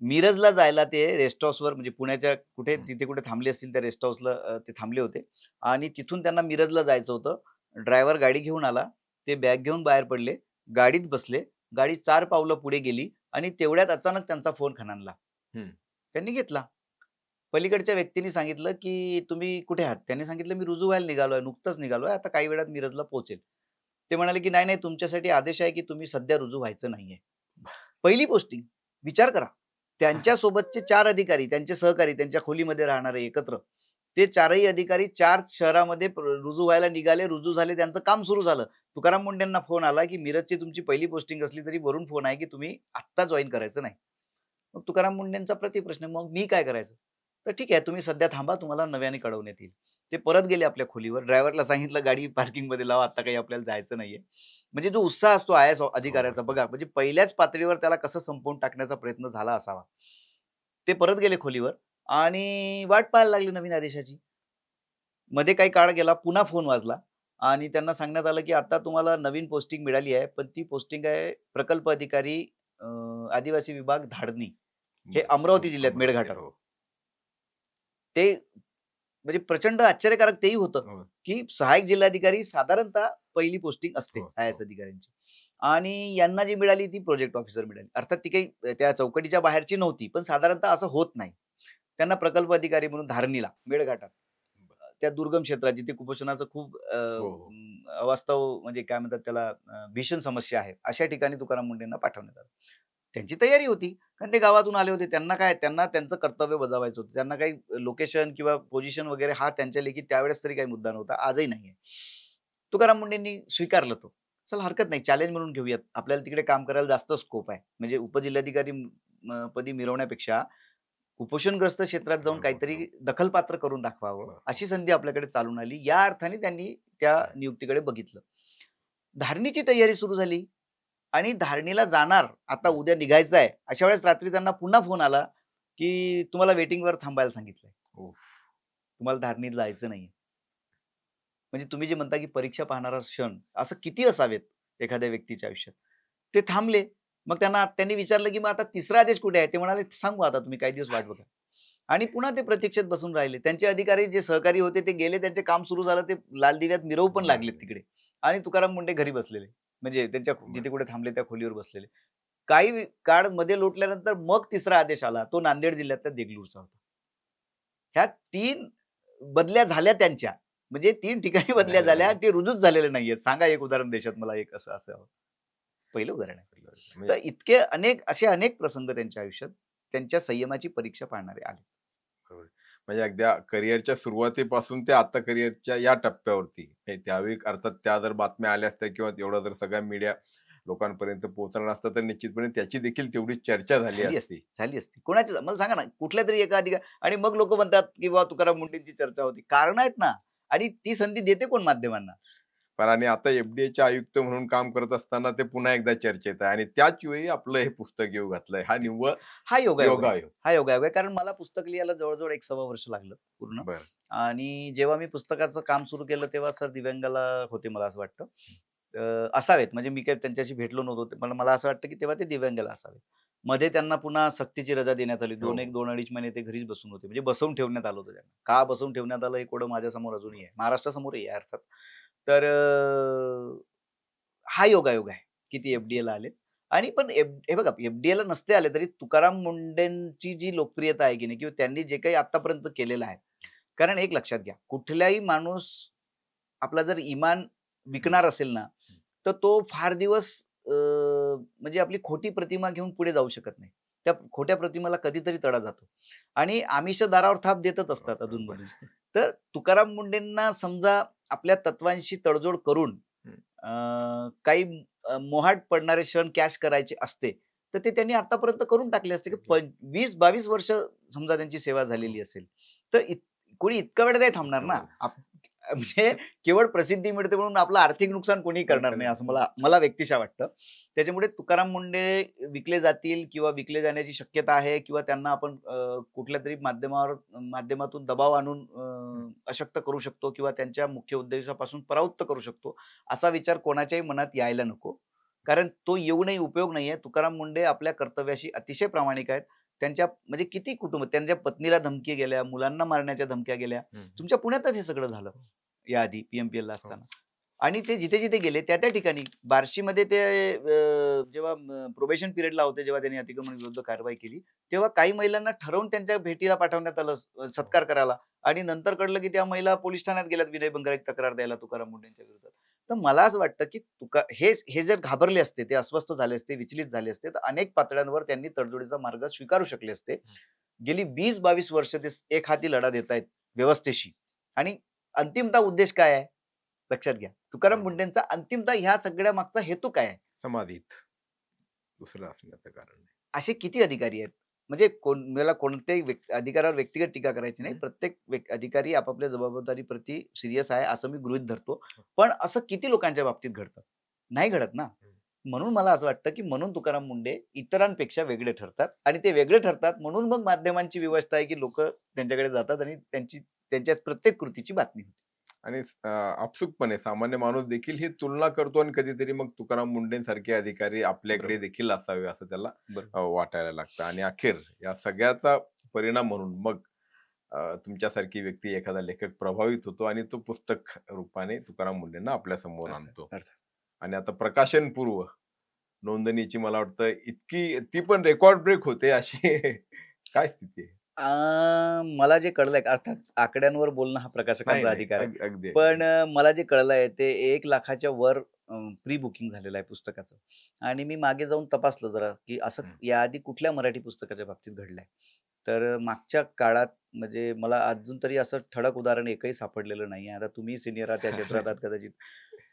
मिरजला जायला ते रेस्ट हाऊसवर म्हणजे पुण्याच्या कुठे हं, जिथे कुठे थांबले असतील त्या रेस्ट हाऊसला ते थांबले होते आणि तिथून त्यांना मिरजला जायचं होतं. ड्रायव्हर गाडी घेऊन आला. ते बॅग घेऊन बाहेर पडले. गाडीत बसले. गाडी 4 पावलं पुढे गेली आणि तेवढ्यात अचानक त्यांचा फोन खणाणला. हं. त्यांनी घेतला. पलीकडच्या व्यक्तीने सांगितलं, की "तुम्ही कुठे आहात?" त्यांनी सांगितलं, "मी रुजू व्हायला निघालोय. नुकतंच निघालोय. आता काही वेळात मिरजला पोहोचेल." ते म्हणाले, की "नाही, नाही. तुमच्यासाठी आदेश आहे, की तुम्ही सध्या रुजू व्हायचं नाहीये." पहिली पोस्टिंग. विचार करा. त्यांच्यासोबतचे 4 अधिकारी, त्यांचे सहकारी, त्यांच्या खोलीमध्ये राहणारे एकत्र. ते 4ही अधिकारी 4 शहरामध्ये रुजू व्हायला निघाले, रुजू झाले, त्यांचं काम सुरू झालं. तुकाराम मुंडेंना फोन आला, की मिरजची तुमची पहिली पोस्टिंग असली तरी वरून फोन आहे, की तुम्ही आत्ता जॉइन करायचं नाही. मग तुकाराम मुंडेंचा प्रतिप्रश्न, "मग मी काय करायचं?" तर "ठीक आहे, तुम्ही सध्या थांबा, तुम्हाला नव्याने कळवण्यात येईल." ते परत गेले आपल्या खोलीवर. ड्रायव्हरला सांगितलं, "गाडी पार्किंगमध्ये लावा, आता काही आपल्याला जायचं नाहीये." म्हणजे जो उत्साह असतो आय-ए-एस हो, अधिकाऱ्याचा हो. बघा, म्हणजे पहिल्याच पातळीवर त्याला कसं संपवून टाकण्याचा प्रयत्न झाला असावा. ते परत गेले खोलीवर आणि वाट पाहायला लागले नवीन आदेशाची. मध्ये काही काळ गेला, पुन्हा फोन वाजला आणि त्यांना सांगण्यात आलं, की आता तुम्हाला नवीन पोस्टिंग मिळाली आहे, पण ती पोस्टिंग आहे प्रकल्प अधिकारी अ, आदिवासी विभाग धाडणी. हे बरं. हो, अमरावती जिल्ह्यात अमरावती. मेळघाटात. हो, ते म्हणजे प्रचंड आश्चर्यकारक तेही होतं, हो, की सहाय्यक जिल्हाधिकारी साधारणतः पहिली पोस्टिंग असते हो, आय-ए-एस हो. अधिकाऱ्यांची आणि यांना जी मिळाली ती प्रोजेक्ट ऑफिसर मिळाली. अर्थात ती काही त्या चौकटीच्या बाहेरची नव्हती, पण साधारणतः असं होत नाही. त्यांना प्रकल्प अधिकारी म्हणून धारणीला, मेळघाटात त्या दुर्गम क्षेत्रात जिथे कुपोषणाचं खूप हो, हो. अवास्तव म्हणजे काय म्हणतात त्याला भीषण समस्या आहे. अशा ठिकाणी तुकाराम मुंडेंना पाठवण्यात आलं. त्यांची तयारी होती. कारण ते गावातून आले होते. त्यांना त्यांचं कर्तव्य बजावायचं होतं. त्यांना काही लोकेशन किंवा पोझिशन वगैरे हा त्यांच्या लेखी त्यावेळेस तरी काही मुद्दा नव्हता. आजही नाहीये. तुकाराम मुंडेंनी स्वीकारलं तो. चला हरकत नाही चॅलेंज म्हणून घेऊयात. आपल्याला तिकडे काम करायला जास्त स्कोप आहे. म्हणजे उपजिल्हाधिकारी पदी मिरवण्यापेक्षा कुपोषणग्रस्त क्षेत्रात जाऊन बरोबर. काहीतरी हो. दखलपात्र करून दाखवावं, हो, हो. अशी संधी आपल्याकडे चालून आली. या अर्थाने त्यांनी त्या हं, नियुक्तीकडे बघितलं. धारणीची तयारी सुरू झाली आणि धारणीला जाणार, आता हं. उद्या निघायचं आहे. अशा वेळेस रात्री त्यांना पुन्हा फोन आला, की तुम्हाला वेटिंगवर थांबायला सांगितलंय. उफ. तुम्हाला धारणीला जायचं नाहीये. म्हणजे तुम्ही जे म्हणता, की परीक्षा पाहणारा क्षण, असं किती असावेत एखाद्या व्यक्तीच्या आयुष्यात? ते थांबले. मग त्यांनी विचारलं, की "मग आता तिसरा आदेश कुठे आहे?" ते म्हणाले, "सांगू आता तुम्ही काही दिवस वाट बघा." आणि पुन्हा ते प्रतीक्षेत बसून राहिले. त्यांचे अधिकारी जे सहकारी होते ते गेले, त्यांचे काम सुरू झालं. ते लाल दिव्यात मिरवू पण लागलेत लागले. तिकडे आणि तुकाराम मुंडे घरी बसलेले. म्हणजे त्यांच्या बरं. जिथे कुठे थांबले त्या खोलीवर बसलेले. काही काळ मध्ये लोटल्यानंतर मग तिसरा आदेश आला. तो नांदेड जिल्ह्यातल्या देगलूरचा होता. ह्या 3 बदल्या झाल्या त्यांच्या. म्हणजे 3 ठिकाणी बदल्या झाल्या, झाल्या. झाल्या. ते रुजूच झालेले नाहीयेत. सांगा एक उदाहरण देशात मला एक असं असावं. पहिलं उदाहरण आहे. म्हणजे तर इतके अनेक प्रसंग त्यांच्या आयुष्यात त्यांच्या संयमाची परीक्षा पाहणारे आले. बरोबर. म्हणजे अगदी करिअरच्या सुरुवातीपासून ते आता करिअरच्या या टप्प्यावरती हे त्यावेळी अर्थात त्या जर बातम्या आल्या असत्या किंवा एवढा जर सगळ्या मीडिया लोकांपर्यंत पोहोचणार असतं तर निश्चितपणे त्याची देखील तेवढी चर्चा झाली झाली असती. असती, झाली असती. कोणाची मला सांगा ना, कुठल्यातरी एका अधिकार आणि मग लोकं म्हणतात, की बाबा तुकाराम मुंडेंची चर्चा होती. कारणं आहेत ना आणि ती संधी देते कोण माध्यमांना? पण आणि आता एफडीएचे आयुक्त म्हणून काम करत असताना ते पुन्हा एकदा चर्चेत आहे आणि त्याच वेळी आपलं हे पुस्तक येऊ घातलंय. हा येस. निव्वळ हा योगायोग आहे. योगायोग. हा योगायोग आहे. कारण मला पुस्तक लिहायला जवळ-जवळ 1 सव्वा वर्ष लागलं पूर्ण. बरं. आणि जेव्हा मी पुस्तकाचं काम सुरू केलं तेव्हा सर दिव्यांगाला होते मला असं वाटतं. असावेत म्हणजे मी काही त्यांच्याशी भेटलो नव्हतो. पण मला असं वाटतं, की तेव्हा ते दिव्यांगाला असावेत. मध्ये त्यांना पुन्हा सक्तीची रजा देण्यात आली. हो, 2-2.5 महिने ते घरीच बसून होते. म्हणजे बसवून ठेवण्यात आलं होतं त्यांना. का बसवून ठेवण्यात आलं हे कोडं माझ्यासमोर अजूनही आहे. महाराष्ट्रासमोरही आहे अर्थात. तर हा योगायोग आहे, की ते एफ-डी-एला आलेत. आणि पण हे बघा एफ-डी-एला नसते आले तरी तुकाराम मुंडेंची जी लोकप्रियता आहे की नाही किंवा त्यांनी जे काही आत्तापर्यंत केलेलं आहे. कारण एक लक्षात घ्या, कुठलाही माणूस आपला जर इमान विकणार असेल ना, तर तो फार दिवस म्हणजे आपली खोटी प्रतिमा घेऊन पुढे जाऊ शकत नाही. त्या खोट्या प्रतिमेला कधीतरी तडा जातो आणि आमिष दारावर थाप देतच असतात बरोबर. अधून तर तुकाराम मुंडेंना समजा आपल्या तत्वांशी तडजोड करून काही मोहाट पडणारे क्षण कॅश करायचे असते, तर ते त्यांनी आतापर्यंत करून टाकले असते, की 20-22 वर्ष समजा त्यांची सेवा हो. झालेली असेल. तर कोणी इतका वेळ नाही थांबणार ना. म्हणजे केवळ प्रसिद्धी मिळते म्हणून आपलं आर्थिक नुकसान कोणीही करणार नाही, असं मला मला व्यक्तिशः वाटतं. त्याच्यामुळे तुकाराम मुंडे विकले जातील किंवा विकले जाण्याची शक्यता आहे किंवा त्यांना आपण कुठल्यातरी माध्यमातून दबाव आणून अशक्त करू शकतो किंवा त्यांच्या मुख्य उद्देशापासून परावृत्त करू शकतो. असा विचार कोणाच्याही मनात यायला नको. कारण तो येऊनही उपयोग नाहीये. तुकाराम मुंडे आपल्या कर्तव्याशी अतिशय प्रामाणिक आहेत. त्यांच्या म्हणजे किती कुटुंब त्यांच्या पत्नीला धमकी गेल्या, मुलांना मारण्याच्या धमक्या गेल्या. तुमच्या पुण्यातच हे सगळं झालं, याआधी पी-एम-पी-एलला हो. असताना. आणि ते जिथे-जिथे गेले त्या ठिकाणी बार्शीमध्ये ते जेव्हा प्रोबेशन पिरियडला होते, जेव्हा त्यांनी अतिक्रमण विरुद्ध कारवाई केली, तेव्हा काही महिलांना ठरवून त्यांच्या भेटीला पाठवण्यात आलं सत्कार करायला आणि नंतर कळलं, की त्या महिला पोलिस ठाण्यात गेल्यात विनयभंगाची तक्रार द्यायला तुकाराम मुंडेंच्या विरोधात. तर मला असं वाटतं, की हे जर घाबरले असते, ते अस्वस्थ झाले असते, विचलित झाले असते, तर अनेक पातळ्यांवर त्यांनी तडजोडीचा मार्ग स्वीकारू शकले असते. गेली 20-22 वर्ष ते एक हाती लढा देत आहेत व्यवस्थेशी आणि अंतिमतः उद्देश काय आहे? लक्षात घ्या. तुकाराम बरोबर. मुंडेंचा अंतिमतः ह्या सगळ्या मागचा हेतू काय आहे? समाधीत. दुसरं असण्याचं कारण नाही. असे किती अधिकारी आहेत? म्हणजे मला कोणत्याही अधिकारावर व्यक्तिगत टीका करायची नाही. हं. प्रत्येक अधिकारी आपापल्या जबाबदारीप्रती सीरियस आहे असं मी गृहीत धरतो. पण असं किती लोकांच्या बाबतीत घडतं? नाही घडत ना. म्हणून मला असं वाटतं, की म्हणून तुकाराम मुंडे इतरांपेक्षा वेगळे ठरतात आणि ते वेगळे ठरतात म्हणून मग माध्यमांची व्यवस्था आहे, की लोकं त्यांच्याकडे जातात आणि त्यांच्या प्रत्येक कृतीची बातमी होते. आणि आपसुकपणे सामान्य माणूस देखील ही तुलना करतो आणि कधीतरी मग तुकाराम मुंडेंसारखे अधिकारी आपल्याकडे बरोबर, देखील असावे असं त्याला बरोबर. वाटायला लागतं आणि अखेर या सगळ्याचा परिणाम म्हणून मग तुमच्यासारखी व्यक्ती एखादा लेखक प्रभावित होतो आणि तो पुस्तक रूपाने तुकाराम मुंडेंना आपल्या समोर अर्थात, आणतो. अर्थात. आणि आता प्रकाशन पूर्व नोंदणीची मला वाटतं इतकी ती पण रेकॉर्ड ब्रेक होते अशी काय स्थिती आहे? मला जे कळलंय अर्थात आकड्यांवर बोलणं हा नाही, प्रकाशकांचा नाही. अधिकार आहे. अगदी, पण अगदी. मला जे कळलंय ते 1,00,000च्या वर प्री बुकिंग झालेलं आहे पुस्तकाचं. आणि मी मागे जाऊन तपासलं जरा, की असं हं. याआधी कुठल्या मराठी पुस्तकाच्या बाबतीत घडलंय. तर मागच्या काळात म्हणजे मला अजून तरी असं ठळक उदाहरण एकही सापडलेलं नाहीये. आता तुम्ही सीनियर आहात, त्या क्षेत्रात आहात कदाचित.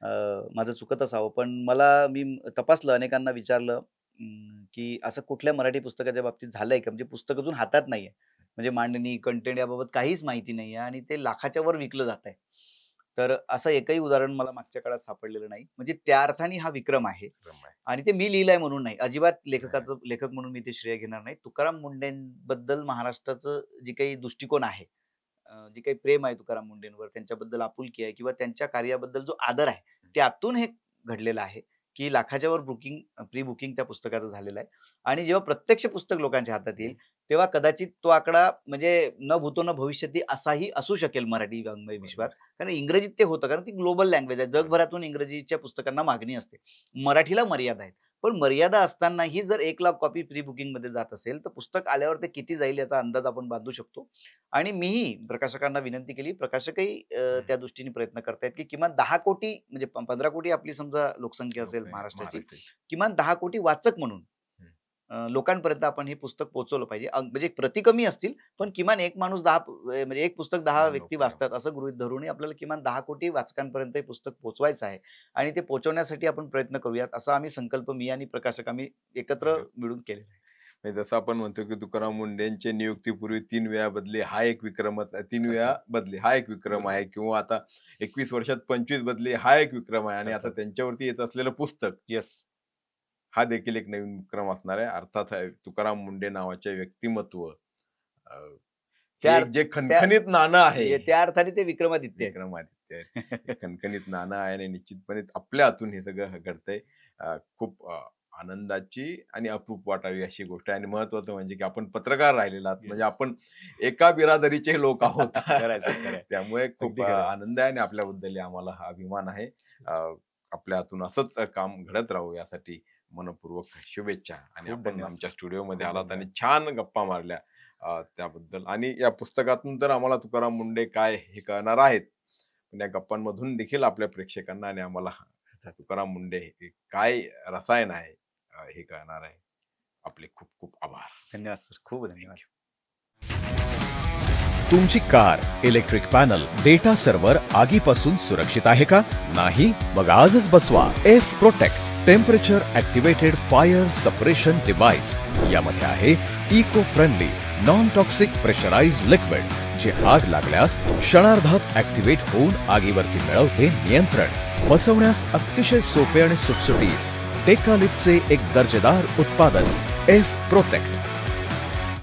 अ, माझं चुकत असावं. पण मी तपासलं, अनेकांना विचारलं की असं कुठल्या मराठी पुस्तकाच्या बाबतीत झालंय का? म्हणजे पुस्तक अजून हातात नाहीये. म्हणजे मांडणी, कंटेंट याबाबत काहीच माहिती नाहीये आणि ते लाखाच्या वर विकलं जातंय. तर असं एकही उदाहरण मला मागच्या काळात सापडलेलं नाही. म्हणजे त्या अर्थाने हा विक्रम आहे क्रम आहे. आणि ते मी लिहिलंय म्हणून नाही. अजिबात नाही. लेखक म्हणून मी ते श्रेय घेणार नाही. तुकाराम मुंडेंबद्दल महाराष्ट्राचं जे काही दृष्टिकोन आहे, जे काही प्रेम आहे तुकाराम मुंडेंवर, त्यांच्याबद्दल आपुलकी आहे किंवा त्यांच्या कार्याबद्दल जो आदर आहे, त्यातून हे घडलेलं आहे, की लाखाच्या वर प्री बुकिंग त्या पुस्तकाचं झालेलं आहे आणि जेव्हा प्रत्यक्ष पुस्तक लोकांच्या हातात येईल, तेव्हा कदाचित तो आकडा म्हणजे न भूतो न भविष्यती असाही असू शकेल मराठी वाङ्मय विश्वात. बरोबर. कारण इंग्रजीत ते होतं, कारण ती ग्लोबल लँग्वेज आहे. बरोबर. जगभरातून इंग्रजीच्या पुस्तकांना मागणी असते. मराठीला मर्यादा आहेत. पण मर्यादा असतानाही जर 1,00,000 कॉपी प्री बुकिंगमध्ये जात असेल, तर पुस्तक आल्यावर ते किती जाईल याचा अंदाज आपण बांधू शकतो. आणि मीही प्रकाशकांना विनंती केली. प्रकाशकही हं. त्या दृष्टीने प्रयत्न करतायत, की किमान 10,00,00,000 म्हणजे 15,00,00,000 आपली समजा लोकसंख्या असेल लोकसंख्या महाराष्ट्राची. महाराष्ट्राची. किमान 10,00,00,000 वाचक म्हणून हं. लोकांपर्यंत आपण हे पुस्तक पोहोचवलं पाहिजे. म्हणजे प्रती कमी असतील, पण किमान एक माणूस 10 म्हणजे एक पुस्तक 10 10 व्यक्ती लोकं. वाचतात असं गृहीत धरूनही आपल्याला किमान 10 कोटी वाचकांपर्यंत हे पुस्तक पोहोचवायचं आहे आणि ते पोहोचवण्यासाठी आपण प्रयत्न करूयात. असा आम्ही संकल्प मी आणि प्रकाशक आम्ही एकत्र मिळून केलेला आहे. म्हणजे जसं आपण म्हणतो की तुकाराम मुंढेंचे नियुक्तीपूर्वी 3 वेळा बदली हा एक विक्रमच आहे. 3 वेळा बदली हा एक विक्रम आहे किंवा आता 21 वर्षात 25 बदली हा एक विक्रम आहे आणि आता अर्थात. त्यांच्यावरती येत असलेलं पुस्तक येस. हा देखील एक नवीन विक्रम असणार आहे. अर्थात तुकाराम मुंडे नावाचे व्यक्तिमत्व त्या हे अर्थ एक जे त्या खणखणीत नाणं आहे, त्या अर्थाने ते विक्रमादित्य आहे. विक्रमादित्य आहे. हे खणखणीत नाणं आहे आणि निश्चितपणे आपल्या हातून हे सगळं घडतंय. खूप आनंदाची आणि अप्रूप वाटावी अशी गोष्ट आहे आणि महत्वाचं म्हणजे की आपण पत्रकार राहिलेलो आहात. म्हणजे Yes. आपण एका बिरादरीचे लोक आहोत. खरं आहे सर, खरं आहे. त्यामुळे खूप अगदी खरं आहे. आनंद आहे आणि आपल्याबद्दल आम्हाला हा अभिमान आहे. आपल्या हातून असंच काम घडत राहू यासाठी मनःपूर्वक शुभेच्छा आणि खूप आपण धन्यवाद आमच्या सर. स्टुडिओमध्ये खूप आलात आणि धन्यवाद. छान गप्पा मारल्या त्याबद्दल आणि या पुस्तकातून तर आम्हाला तुकाराम मुंडे काय हे कळणार आहेत. पण या गप्पांमधून देखील आपल्या प्रेक्षकांना आणि आम्हाला तुकाराम मुंडे हे काय रसायन आहे हे कळणार आहे. आपले खूप खूप आभार. धन्यवाद सर. खूप धन्यवाद. तुमची car, electric panel, data server आगीपासून सुरक्षित आहे का? नाही? मग आजच बसवा F protect temperature activated fire suppression device. यामध्ये आहे eco friendly non toxic pressurised liquid जे आग लागल्यास क्षणार्धात ऍक्टिव्हेट होऊन आगीवरती मिळवते नियंत्रण. बसवण्यास अतिशय सोपे आणि सुटसुटीत टेकालिपचे एक दर्जेदार उत्पादन एफ प्रोटेक्ट.